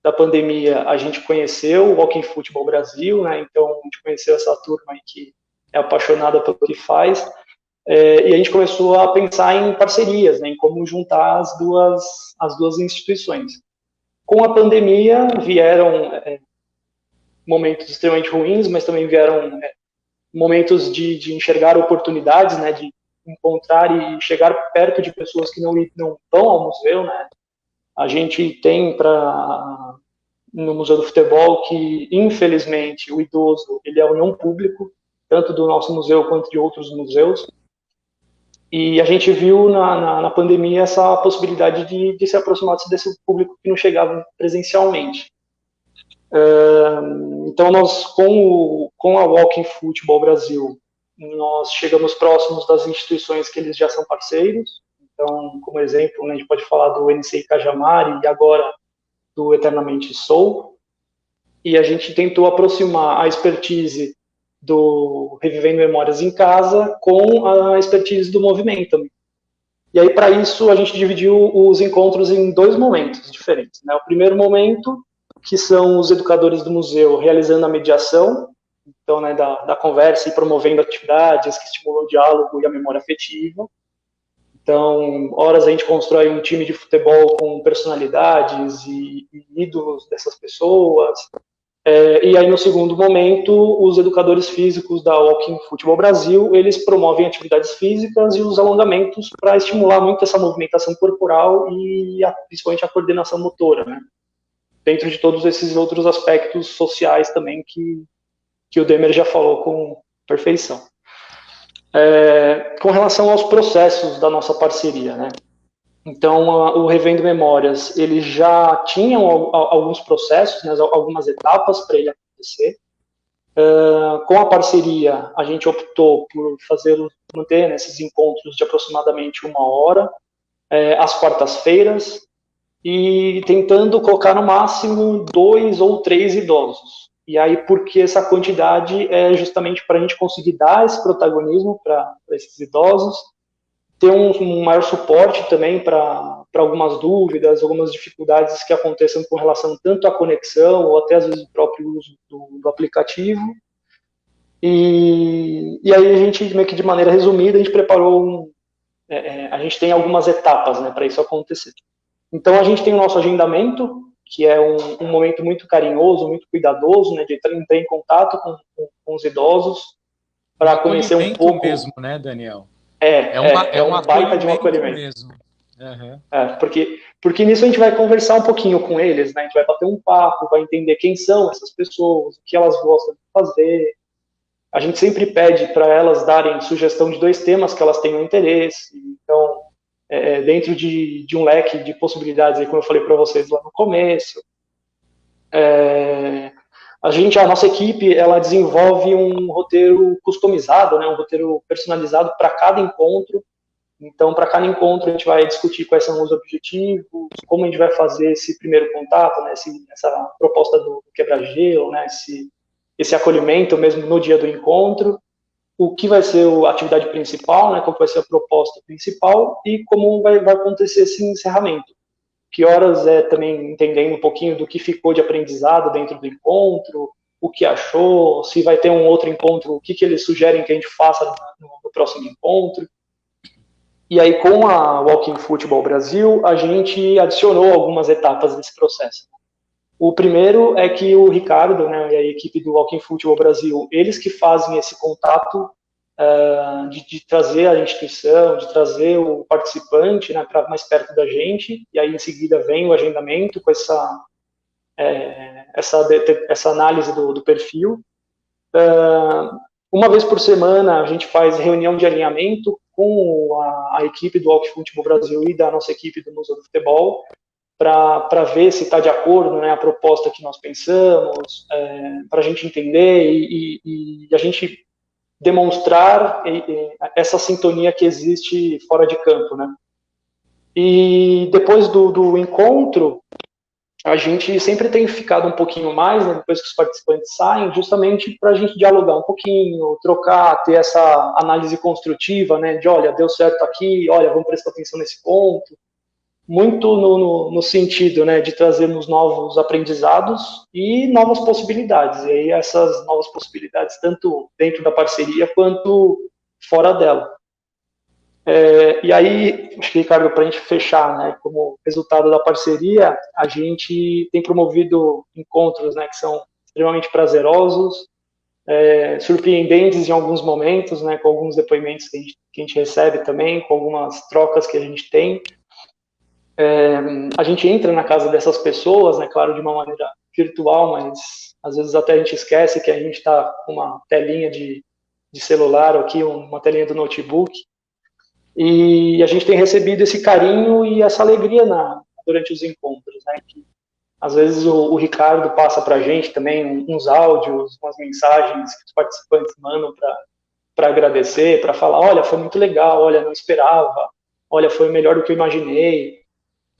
da pandemia, a gente conheceu o Walking Futebol Brasil, né, então a gente conheceu essa turma aí que é apaixonada pelo que faz, e a gente começou a pensar em parcerias, né, em como juntar as duas instituições. Com a pandemia, vieram momentos extremamente ruins, mas também vieram momentos de enxergar oportunidades, né, de encontrar e chegar perto de pessoas que não vão ao museu, né. A gente tem no Museu do Futebol que, infelizmente, o idoso ele é o não público, tanto do nosso museu quanto de outros museus, e a gente viu na pandemia essa possibilidade de se aproximar desse público que não chegava presencialmente. Então, nós, com a Walking Futebol Brasil, nós chegamos próximos das instituições que eles já são parceiros. Então, como exemplo, né, a gente pode falar do NCI Cajamar e agora do Eternamente Sou. E a gente tentou aproximar a expertise do Revivendo Memórias em Casa com a expertise do Movimento. E aí, para isso, a gente dividiu os encontros em 2 momentos diferentes, né? O primeiro momento, que são os educadores do museu realizando a mediação, então, né, da conversa e promovendo atividades que estimulam o diálogo e a memória afetiva. Então, horas a gente constrói um time de futebol com personalidades e ídolos dessas pessoas. E aí, no segundo momento, os educadores físicos da Walking Futebol Brasil, eles promovem atividades físicas e os alongamentos para estimular muito essa movimentação corporal e principalmente a coordenação motora, né? Dentro de todos esses outros aspectos sociais também que o Demer já falou com perfeição. Com relação aos processos da nossa parceria, né? Então, o Revendo Memórias, ele já tinha alguns processos, né, algumas etapas para ele acontecer. Com a parceria, a gente optou por manter, né, esses encontros de aproximadamente 1 hora, às quartas-feiras, e tentando colocar no máximo 2 ou 3 idosos. E aí, porque essa quantidade é justamente para a gente conseguir dar esse protagonismo para esses idosos, ter um maior suporte também para algumas dúvidas, algumas dificuldades que aconteçam com relação tanto à conexão ou até às vezes o próprio uso do aplicativo. E aí a gente, meio que de maneira resumida, a gente preparou a gente tem algumas etapas, né, para isso acontecer. Então, a gente tem o nosso agendamento, que é um momento muito carinhoso, muito cuidadoso, né, de entrar em contato com os idosos, para conhecer um pouco... mesmo, né, Daniel? É um baita de um acolhimento. Mesmo. Uhum. Porque nisso a gente vai conversar um pouquinho com eles, né, a gente vai bater um papo, vai entender quem são essas pessoas, o que elas gostam de fazer. A gente sempre pede para elas darem sugestão de 2 temas que elas tenham interesse. Então, dentro de um leque de possibilidades, aí, como eu falei para vocês lá no começo, a nossa equipe, ela desenvolve um roteiro customizado, né, um roteiro personalizado para cada encontro. Então, para cada encontro, a gente vai discutir quais são os objetivos, como a gente vai fazer esse primeiro contato, né, essa proposta do quebra-gelo, né, esse acolhimento mesmo no dia do encontro, o que vai ser a atividade principal, né, qual vai ser a proposta principal e como vai acontecer esse encerramento. Que horas também entendendo um pouquinho do que ficou de aprendizado dentro do encontro, o que achou, se vai ter um outro encontro, o que eles sugerem que a gente faça no próximo encontro. E aí, com a Walking Football Brasil, a gente adicionou algumas etapas desse processo. O primeiro é que o Ricardo, né, e a equipe do Walking Football Brasil, eles que fazem esse contato de trazer a instituição, de trazer o participante, né, para mais perto da gente, e aí em seguida vem o agendamento com essa análise do perfil. Uma vez por semana a gente faz reunião de alinhamento com a equipe do Walking Football Brasil e da nossa equipe do Museu do Futebol, para ver se está de acordo, né, a proposta que nós pensamos, para a gente entender e a gente demonstrar essa sintonia que existe fora de campo, né? E depois do encontro, a gente sempre tem ficado um pouquinho mais, né, depois que os participantes saem, justamente para a gente dialogar um pouquinho, trocar, ter essa análise construtiva, né, de olha, deu certo aqui, olha, vamos prestar atenção nesse ponto, muito no sentido, né, de trazermos novos aprendizados e novas possibilidades. E aí essas novas possibilidades, tanto dentro da parceria quanto fora dela. E aí, acho que, Ricardo, para a gente fechar, né, como resultado da parceria, a gente tem promovido encontros, né, que são extremamente prazerosos, surpreendentes em alguns momentos, né, com alguns depoimentos que a gente recebe também, com algumas trocas que a gente tem. A gente entra na casa dessas pessoas, né, claro, de uma maneira virtual, mas às vezes até a gente esquece que a gente está com uma telinha de celular aqui, uma telinha do notebook, e a gente tem recebido esse carinho e essa alegria durante os encontros, né, que às vezes o Ricardo passa para a gente também uns áudios, umas mensagens que os participantes mandam para agradecer, para falar, olha, foi muito legal, olha, não esperava, olha, foi melhor do que eu imaginei.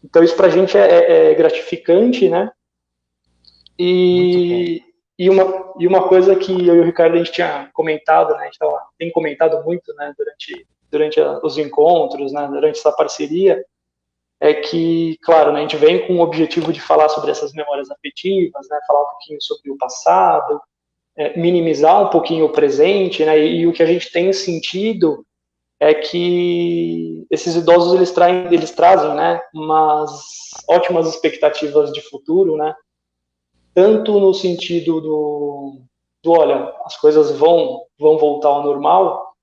Então, isso para a gente é gratificante, né? E uma coisa que eu e o Ricardo, a gente tinha comentado, né? A gente tem comentado muito, né? Durante os encontros, né? Durante essa parceria, é que, claro, né? A gente vem com o objetivo de falar sobre essas memórias afetivas, né? Falar um pouquinho sobre o passado, minimizar um pouquinho o presente, né? E o que a gente tem sentido é que esses idosos eles trazem, né, umas ótimas expectativas de futuro, né, tanto no sentido do olha, as coisas vão voltar ao normal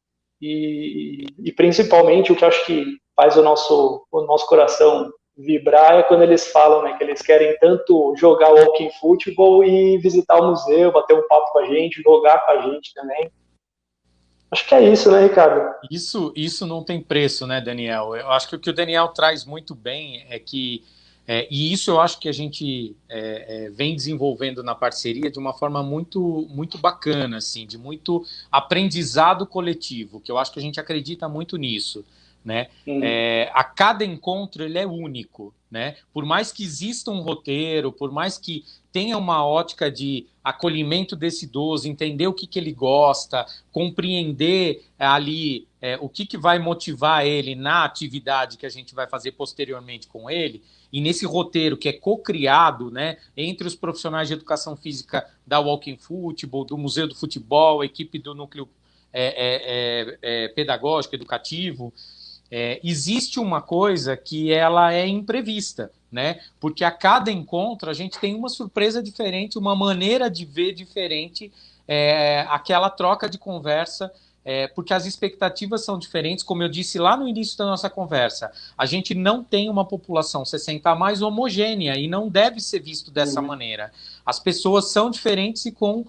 e principalmente o que eu acho que faz o nosso coração vibrar é quando eles falam, né, que eles querem tanto jogar walking football e visitar o museu, bater um papo com a gente, jogar com a gente também. Acho que é isso, né, Ricardo? Isso não tem preço, né, Daniel? Eu acho que o que o Daniel traz muito bem é que, e isso eu acho que a gente vem desenvolvendo na parceria de uma forma muito, muito bacana, assim, de muito aprendizado coletivo, que eu acho que a gente acredita muito nisso, né? A cada encontro ele é único, né? Por mais que exista um roteiro, por mais que tenha uma ótica de acolhimento desse idoso, entender o que ele gosta, compreender ali o que vai motivar ele na atividade que a gente vai fazer posteriormente com ele, e nesse roteiro que é co-criado, né, entre os profissionais de educação física da Walking Football, do Museu do Futebol, a equipe do núcleo pedagógico, educativo, existe uma coisa que ela é imprevista, né? Porque a cada encontro a gente tem uma surpresa diferente, uma maneira de ver diferente, aquela troca de conversa, porque as expectativas são diferentes, como eu disse lá no início da nossa conversa. A gente não tem uma população 60 a mais homogênea e não deve ser visto dessa maneira. As pessoas são diferentes e com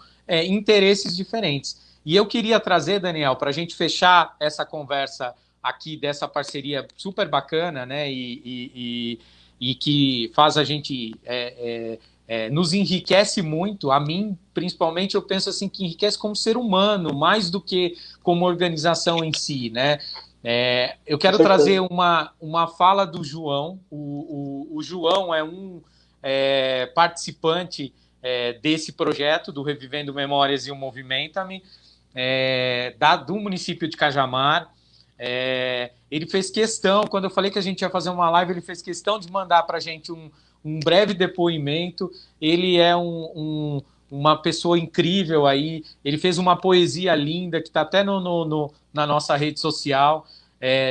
interesses diferentes. E eu queria trazer, Daniel, para a gente fechar essa conversa aqui dessa parceria super bacana, né, e que faz a gente, nos enriquece muito, a mim, principalmente, eu penso assim, que enriquece como ser humano, mais do que como organização em si, né. Eu quero trazer uma fala do João. O João é um participante desse projeto, do Revivendo Memórias e o Movimenta-me, do município de Cajamar. Ele fez questão, quando eu falei que a gente ia fazer uma live, ele fez questão de mandar para a gente um breve depoimento. Ele é uma pessoa incrível aí, ele fez uma poesia linda, que está até na nossa rede social,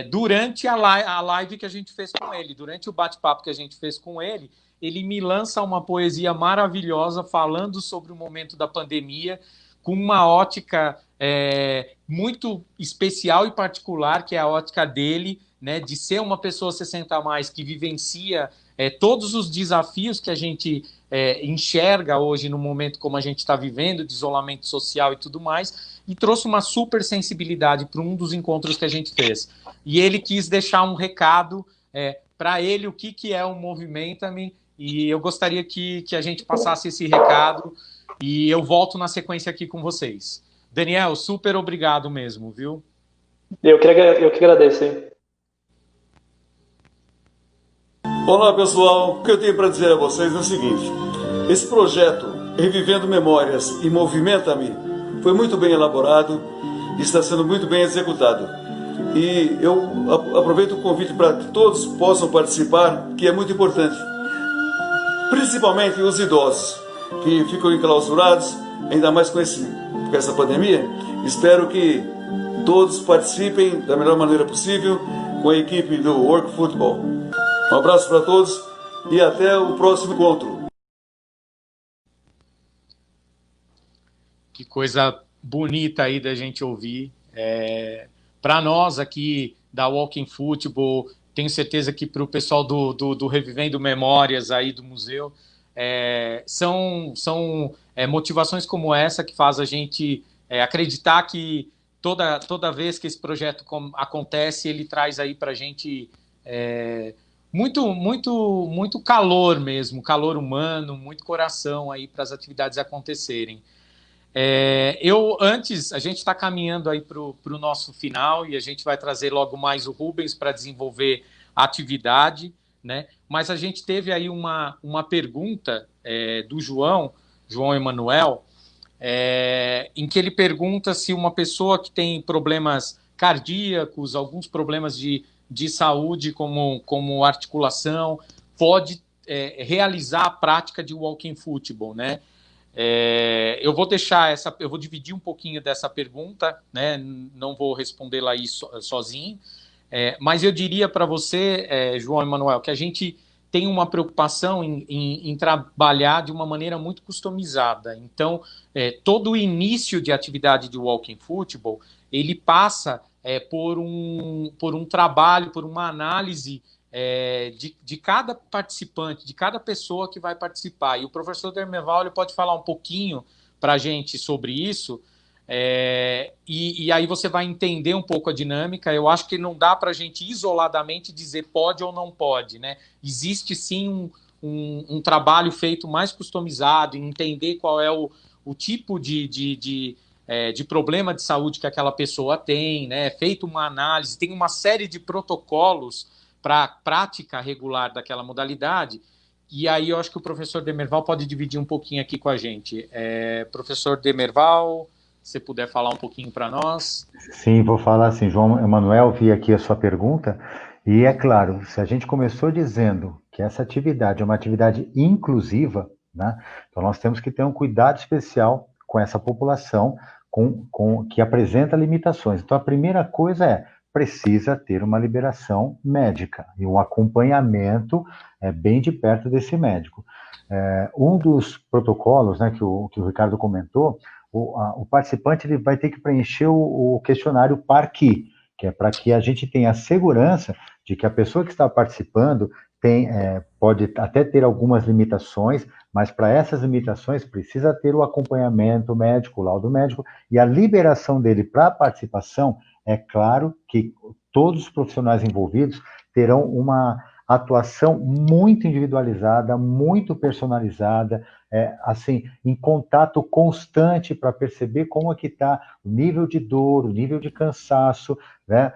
durante a live que a gente fez com ele, durante o bate-papo que a gente fez com ele, ele me lança uma poesia maravilhosa, falando sobre o momento da pandemia, com uma ótica muito especial e particular, que é a ótica dele, né, de ser uma pessoa 60 a mais que vivencia todos os desafios que a gente enxerga hoje no momento como a gente está vivendo, de isolamento social e tudo mais, e trouxe uma super sensibilidade para um dos encontros que a gente fez. E ele quis deixar um recado para ele, o que é o Movimenta-me, e eu gostaria que a gente passasse esse recado, e eu volto na sequência aqui com vocês. Daniel, super obrigado mesmo, viu? Eu que agradeço, hein? Olá, pessoal. O que eu tenho para dizer a vocês é o seguinte. Esse projeto, Revivendo Memórias e Movimenta-me, foi muito bem elaborado e está sendo muito bem executado. E eu aproveito o convite para que todos possam participar, que é muito importante. Principalmente os idosos, que ficam enclausurados, ainda mais com essa pandemia. Espero que todos participem da melhor maneira possível com a equipe do Work Football. Um abraço para todos e até o próximo encontro. Que coisa bonita aí da gente ouvir. Para nós aqui da Walking Football, tenho certeza que para o pessoal do Revivendo Memórias aí do museu, são motivações como essa que faz a gente acreditar que toda vez que esse projeto acontece, ele traz aí para a gente muito calor mesmo, calor humano, muito coração aí para as atividades acontecerem. A gente está caminhando aí para o nosso final e a gente vai trazer logo mais o Rubens para desenvolver a atividade, né? Mas a gente teve aí uma pergunta do João Emanuel, em que ele pergunta se uma pessoa que tem problemas cardíacos, alguns problemas de saúde, como articulação, pode realizar a prática de walking football, né? Eu vou eu vou dividir um pouquinho dessa pergunta, né? Não vou respondê-la aí sozinho, mas eu diria para você, João Emanuel, que a gente tem uma preocupação em trabalhar de uma maneira muito customizada. Então, todo o início de atividade de walking football, ele passa por um trabalho, por uma análise de cada participante, de cada pessoa que vai participar. E o professor Dermeval ele pode falar um pouquinho para a gente sobre isso, e aí você vai entender um pouco a dinâmica. Eu acho que não dá para a gente isoladamente dizer pode ou não pode, né? Existe sim um trabalho feito mais customizado, em entender qual é o tipo de problema de saúde que aquela pessoa tem, né? Feito uma análise, tem uma série de protocolos para a prática regular daquela modalidade, e aí eu acho que o professor Demerval pode dividir um pouquinho aqui com a gente. Professor Demerval, se você puder falar um pouquinho para nós. Sim, vou falar assim, João Emanuel, vi aqui a sua pergunta, e é claro, se a gente começou dizendo que essa atividade é uma atividade inclusiva, né, então nós temos que ter um cuidado especial com essa população que apresenta limitações. Então a primeira coisa precisa ter uma liberação médica e um acompanhamento bem de perto desse médico. Um dos protocolos, né, que o Ricardo comentou, o participante ele vai ter que preencher o questionário PARQI, que é para que a gente tenha a segurança de que a pessoa que está participando pode até ter algumas limitações, mas para essas limitações precisa ter o acompanhamento médico, o laudo médico, e a liberação dele para a participação. É claro que todos os profissionais envolvidos terão uma atuação muito individualizada, muito personalizada, assim, em contato constante para perceber como é que está o nível de dor, o nível de cansaço, né?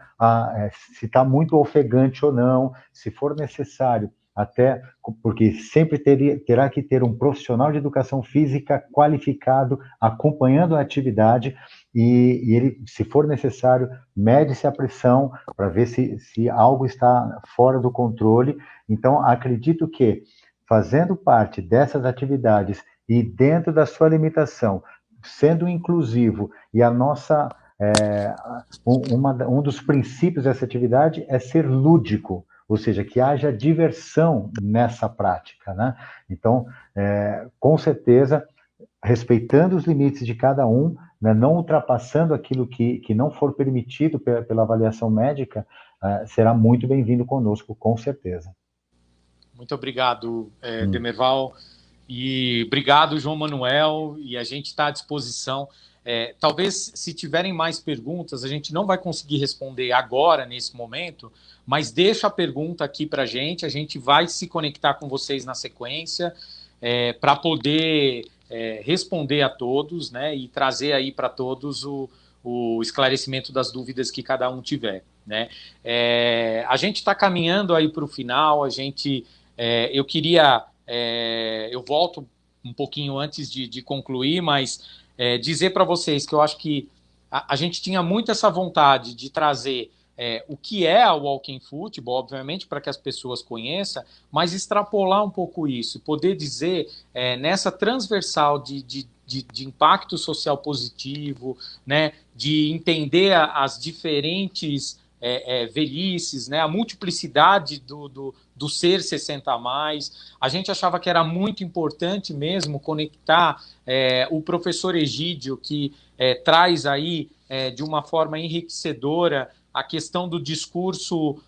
Se está muito ofegante ou não, se for necessário, até porque sempre terá que ter um profissional de educação física qualificado acompanhando a atividade e ele, se for necessário, mede-se a pressão para ver se algo está fora do controle. Então, acredito que, fazendo parte dessas atividades e dentro da sua limitação, sendo inclusivo, e a nossa um dos princípios dessa atividade é ser lúdico, ou seja, que haja diversão nessa prática, né? Então, com certeza, respeitando os limites de cada um, né, não ultrapassando aquilo que não for permitido pela avaliação médica, será muito bem-vindo conosco, com certeza. Muito obrigado, Demerval, e obrigado, João Manuel, e a gente está à disposição. Talvez, se tiverem mais perguntas, a gente não vai conseguir responder agora, nesse momento, mas deixa a pergunta aqui para a gente vai se conectar com vocês na sequência, para poder responder a todos, né, e trazer aí para todos o esclarecimento das dúvidas que cada um tiver, né. A gente está caminhando aí para o final, eu volto um pouquinho antes de concluir, mas dizer para vocês que eu acho que a gente tinha muito essa vontade de trazer o que é a Walking Football, obviamente, para que as pessoas conheçam, mas extrapolar um pouco isso, poder dizer nessa transversal de impacto social positivo, né, de entender as diferentes velhices, né, a multiplicidade do ser 60+. A gente achava que era muito importante mesmo conectar o professor Egídio, que traz aí de uma forma enriquecedora a questão do discurso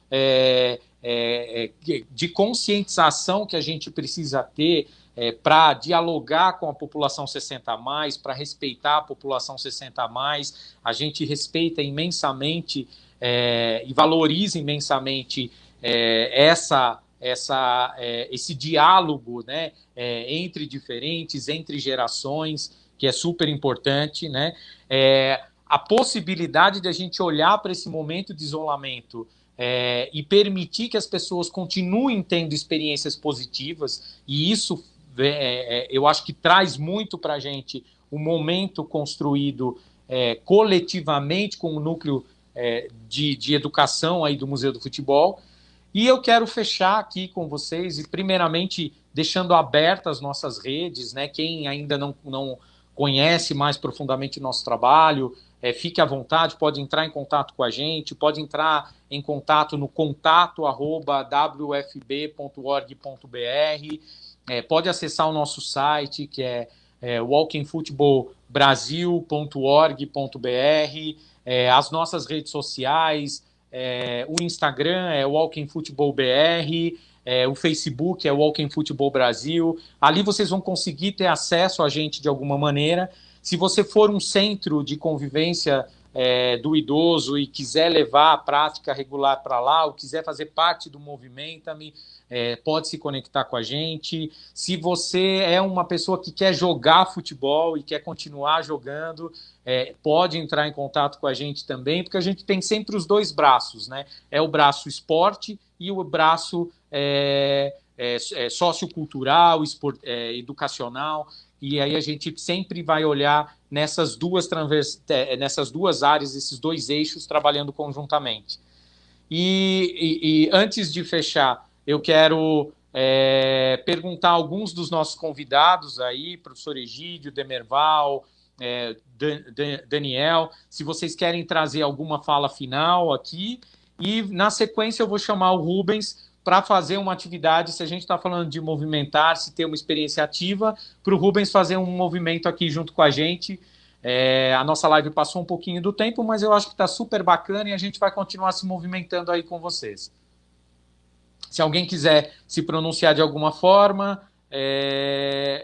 de conscientização que a gente precisa ter para dialogar com a população 60+, para respeitar a população 60+. A gente respeita imensamente e valoriza imensamente esse diálogo, né, entre diferentes, entre gerações, que é super importante, né? A possibilidade de a gente olhar para esse momento de isolamento e permitir que as pessoas continuem tendo experiências positivas, e isso eu acho que traz muito para a gente um momento construído coletivamente com o núcleo de educação aí do Museu do Futebol. E eu quero fechar aqui com vocês, e primeiramente deixando abertas as nossas redes, né? Quem ainda não conhece mais profundamente o nosso trabalho, fique à vontade, pode entrar em contato com a gente, pode entrar em contato no contato@wfb.org.br, pode acessar o nosso site, que é walkingfootballbrasil.org.br, as nossas redes sociais, o Instagram é Walking Football BR, o Facebook é Walking Football Brasil. Ali vocês vão conseguir ter acesso a gente de alguma maneira. Se você for um centro de convivência do idoso e quiser levar a prática regular para lá, ou quiser fazer parte do Movimenta-me, pode se conectar com a gente. Se você é uma pessoa que quer jogar futebol e quer continuar jogando, pode entrar em contato com a gente também, porque a gente tem sempre os dois braços, né? É o braço esporte e o braço sociocultural, educacional, e aí a gente sempre vai olhar nessas duas áreas, esses dois eixos, trabalhando conjuntamente. E antes de fechar, eu quero perguntar a alguns dos nossos convidados aí, professor Egídio, Demerval, Daniel, se vocês querem trazer alguma fala final aqui. E, na sequência, eu vou chamar o Rubens para fazer uma atividade, se a gente está falando de movimentar, se ter uma experiência ativa, para o Rubens fazer um movimento aqui junto com a gente. A nossa live passou um pouquinho do tempo, mas eu acho que está super bacana e a gente vai continuar se movimentando aí com vocês. Se alguém quiser se pronunciar de alguma forma,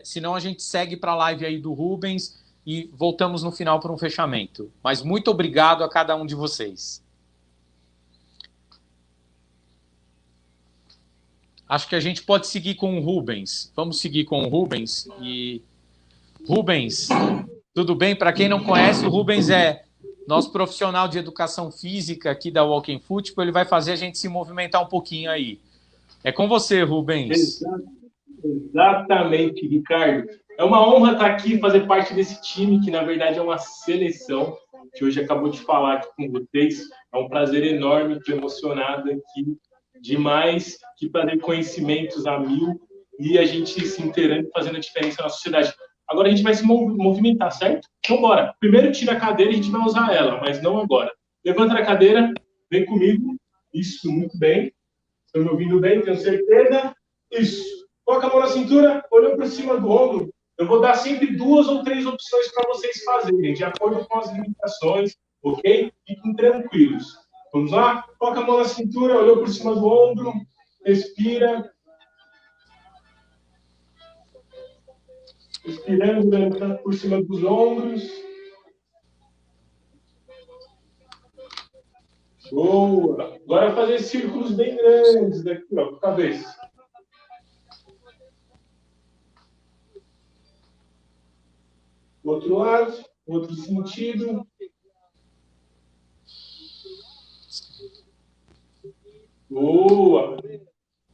senão a gente segue para a live aí do Rubens e voltamos no final para um fechamento. Mas muito obrigado a cada um de vocês. Acho que a gente pode seguir com o Rubens. Vamos seguir com o Rubens. E Rubens, tudo bem? Para quem não conhece, o Rubens é nosso profissional de educação física aqui da Walking Football. Ele vai fazer a gente se movimentar um pouquinho aí. É com você, Rubens. Exatamente, Ricardo. É uma honra estar aqui, fazer parte desse time, que na verdade é uma seleção, que hoje acabou de falar aqui com vocês. É um prazer enorme, estou emocionado aqui. Demais, que prazer, conhecimentos a mil e a gente se inteirando, fazendo a diferença na sociedade. Agora a gente vai se movimentar, certo? Então bora. Primeiro tira a cadeira e a gente vai usar ela, mas não agora. Levanta a cadeira, vem comigo. Isso, muito bem. Estão me ouvindo bem, tenho certeza. Isso. Coloca a mão na cintura, olhou por cima do ombro. Eu vou dar sempre 2 ou 3 opções para vocês fazerem, de acordo com as limitações, ok? Fiquem tranquilos. Vamos lá? Coloca a mão na cintura, olhou por cima do ombro, respira. Respirando, levantando por cima dos ombros. Boa! Agora fazer círculos bem grandes daqui, ó, com a cabeça. Outro lado, outro sentido. Boa!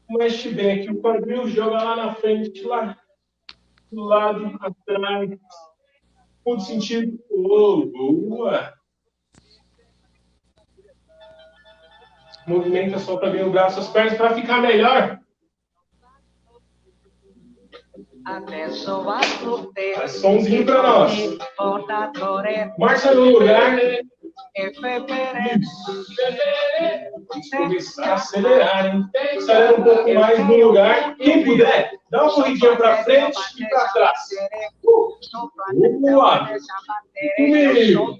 Mexe bem aqui o quadril, joga lá na frente, lá do lado, atrás. Outro sentido. Boa! Movimenta, solta bem o braço, as pernas para ficar melhor. Faz somzinho para nós. Marcha no lugar. Vamos começar a acelerar, hein? Acelera um pouco mais no lugar. Quem puder, dá uma corridinha para frente e para trás. Boa! Comigo.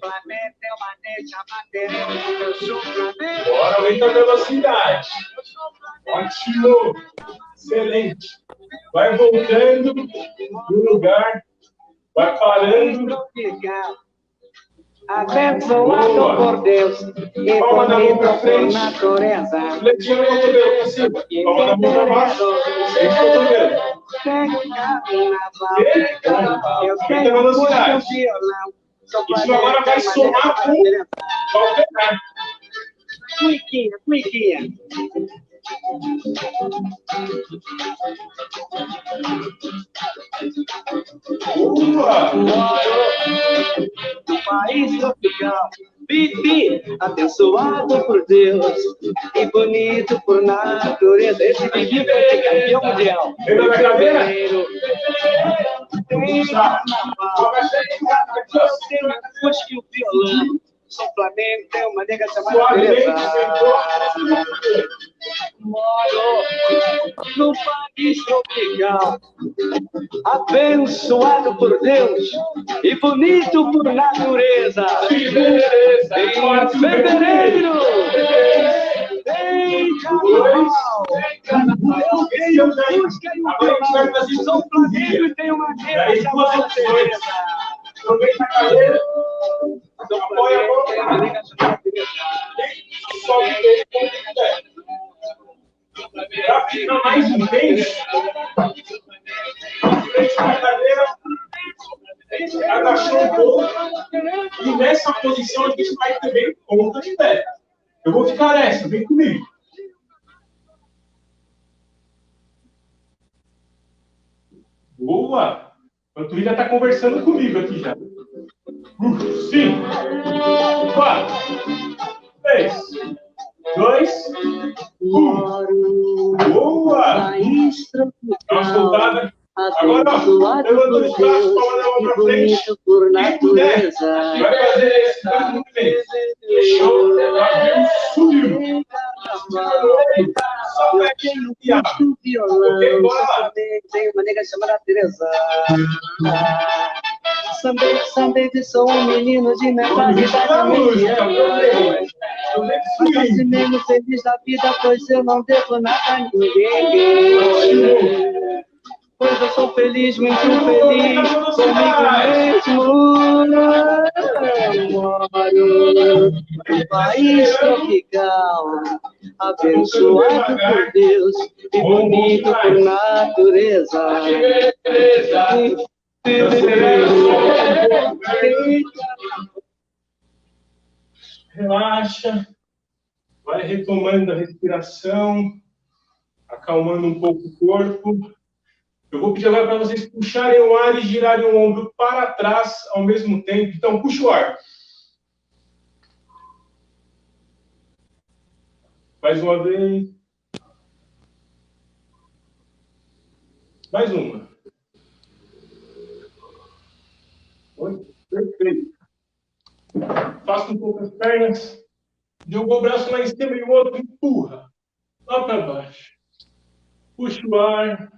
Bora, aumenta a velocidade. Ótimo! Excelente! Vai voltando no lugar. Vai parando. Abençoado por Deus e bonito por natureza. Flexiona o cotovelo para cima. Palma na mão para baixo. Sente o cotovelo. Eu tenho velocidade. Isso agora vai somar com calcanhar. Cuiquinha, cuiquinha. No país tropical, vivi abençoado por Deus e bonito por natureza. Esse Vivi vai ser campeão mundial. Fevereiro tem carnaval, tem acústica e o violão. Sou Flamengo, tem uma nega chamada Teresa. Moro no país tropical, abençoado por Deus e bonito por natureza. Em fevereiro tem carnaval. Eu tenho música e um violão. Sou Flamengo e tenho uma nega chamada Teresa. Aproveita a cadeira. Apoia a mão. Sobe bem como quiser. Para ficar mais intenso, frente à cadeira, agachou um pouco. E nessa posição a gente vai também ponta de pé. Eu vou ficar nessa, vem comigo. Boa! A panturrilha está conversando comigo aqui já. 5, 4, 3, 2, 1. Boa! Dá uma soltada. abençoado por Deus e bonito por natureza. Vai fazer esse Eu tenho curso violão, também tenho uma nega chamada Teresa. Também sou um menino de mentalidade mediana. Mas assim mesmo feliz da vida, pois eu não devo nada a ninguém. Pois eu sou feliz, muito feliz comigo mesmo. Moro num país tropical, abençoado por Deus e bonito por natureza. Relaxa, vai retomando a respiração, acalmando um pouco o corpo. Eu vou pedir agora para vocês puxarem o ar e girarem o ombro para trás ao mesmo tempo. Então, puxa o ar. Mais uma vez. Mais uma. Perfeito. Faça um pouco as pernas. Jogou o braço lá em cima e o outro empurra. Lá para baixo. Puxa o ar.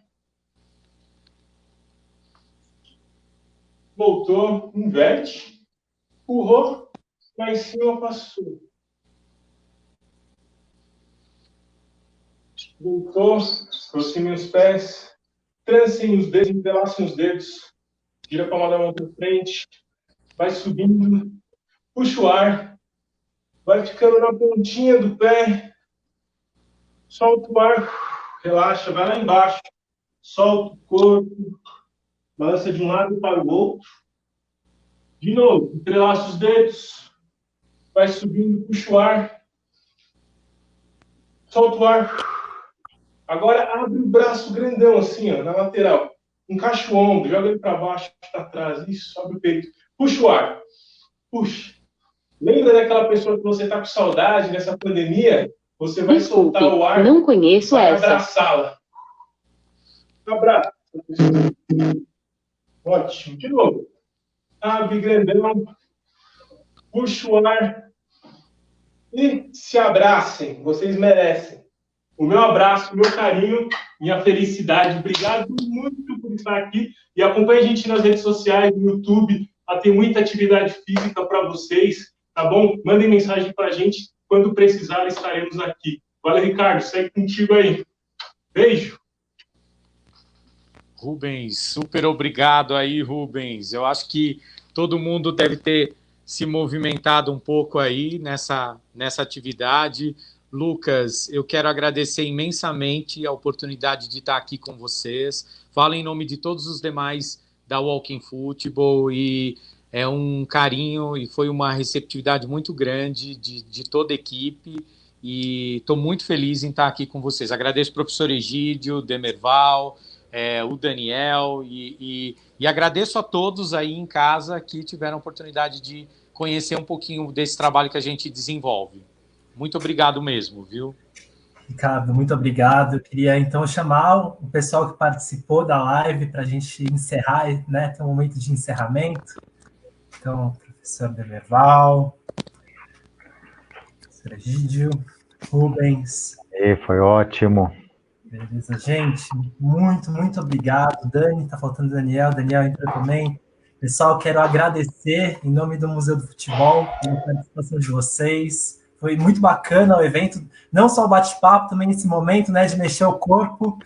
Voltou. Inverte. Empurrou. Lá em cima passou. Voltou. Aproxime os pés. Trancem os dedos. Entrelacem os dedos. Gira a palma da mão para frente. Vai subindo. Puxa o ar. Vai ficando na pontinha do pé. Solta o ar. Relaxa. Vai lá embaixo. Solta o corpo. Balança de um lado para o outro. De novo. Entrelaça os dedos. Vai subindo. Puxa o ar. Solta o ar. Agora abre o braço grandão assim, ó, na lateral. Encaixa o ombro, joga ele para baixo, para trás. Isso, sobe o peito. Puxa o ar. Puxa. Lembra daquela pessoa que você está com saudade nessa pandemia? Você vai soltar o ar. Não conheço essa. Abraçá-la. Abraça. Ótimo. De novo. Abre grandão. Puxa o ar. E se abracem. Vocês merecem. O meu abraço, o meu carinho, minha felicidade. Obrigado muito por estar aqui. E acompanhe a gente nas redes sociais, no YouTube. Tem muita atividade física para vocês, tá bom? Mandem mensagem para a gente. Quando precisar, estaremos aqui. Valeu, Ricardo. Segue contigo aí. Beijo. Rubens, super obrigado aí, Rubens. Eu acho que todo mundo deve ter se movimentado um pouco aí nessa atividade. Lucas, eu quero agradecer imensamente a oportunidade de estar aqui com vocês. Falo em nome de todos os demais da Walking Football e é um carinho e foi uma receptividade muito grande de toda a equipe e estou muito feliz em estar aqui com vocês. Agradeço o professor Egídio, Demerval, o Daniel e agradeço a todos aí em casa que tiveram a oportunidade de conhecer um pouquinho desse trabalho que a gente desenvolve. Muito obrigado mesmo, viu? Ricardo, muito obrigado. Eu queria, então, chamar o pessoal que participou da live para a gente encerrar, né? Tem um momento de encerramento. Então, professor Demerval, professor Egídio, Rubens. Foi ótimo. Beleza, gente. Muito, muito obrigado. Dani, está faltando Daniel entrou também. Pessoal, quero agradecer em nome do Museu do Futebol pela participação de vocês. Foi muito bacana o evento, não só o bate-papo, também nesse momento, né, de mexer o corpo.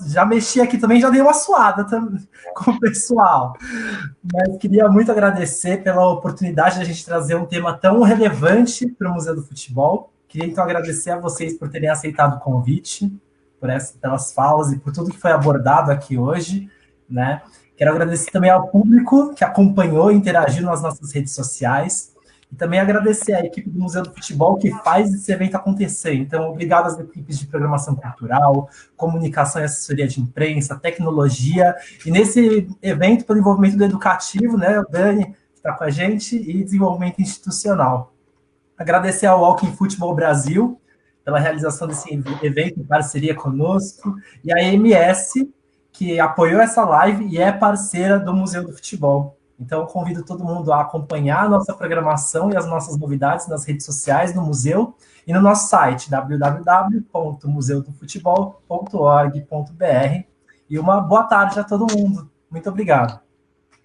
Já mexi aqui também, já dei uma suada com o pessoal. Mas queria muito agradecer pela oportunidade de a gente trazer um tema tão relevante para o Museu do Futebol. Queria, então, agradecer a vocês por terem aceitado o convite, pelas falas e por tudo que foi abordado aqui hoje, né? Quero agradecer também ao público que acompanhou e interagiu nas nossas redes sociais. E também agradecer à equipe do Museu do Futebol que faz esse evento acontecer. Então, obrigado às equipes de programação cultural, comunicação e assessoria de imprensa, tecnologia. E nesse evento, pelo envolvimento do educativo, né, o Dani, que está com a gente, e desenvolvimento institucional. Agradecer ao Walking Football Brasil pela realização desse evento em parceria conosco, e a MS, que apoiou essa live e é parceira do Museu do Futebol. Então, eu convido todo mundo a acompanhar a nossa programação e as nossas novidades nas redes sociais do museu e no nosso site, www.museudofutebol.org.br. E uma boa tarde a todo mundo. Muito obrigado.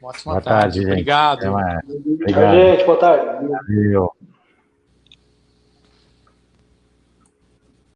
Ótima tarde. gente. Obrigado. Obrigado. Gente, boa tarde. Valeu.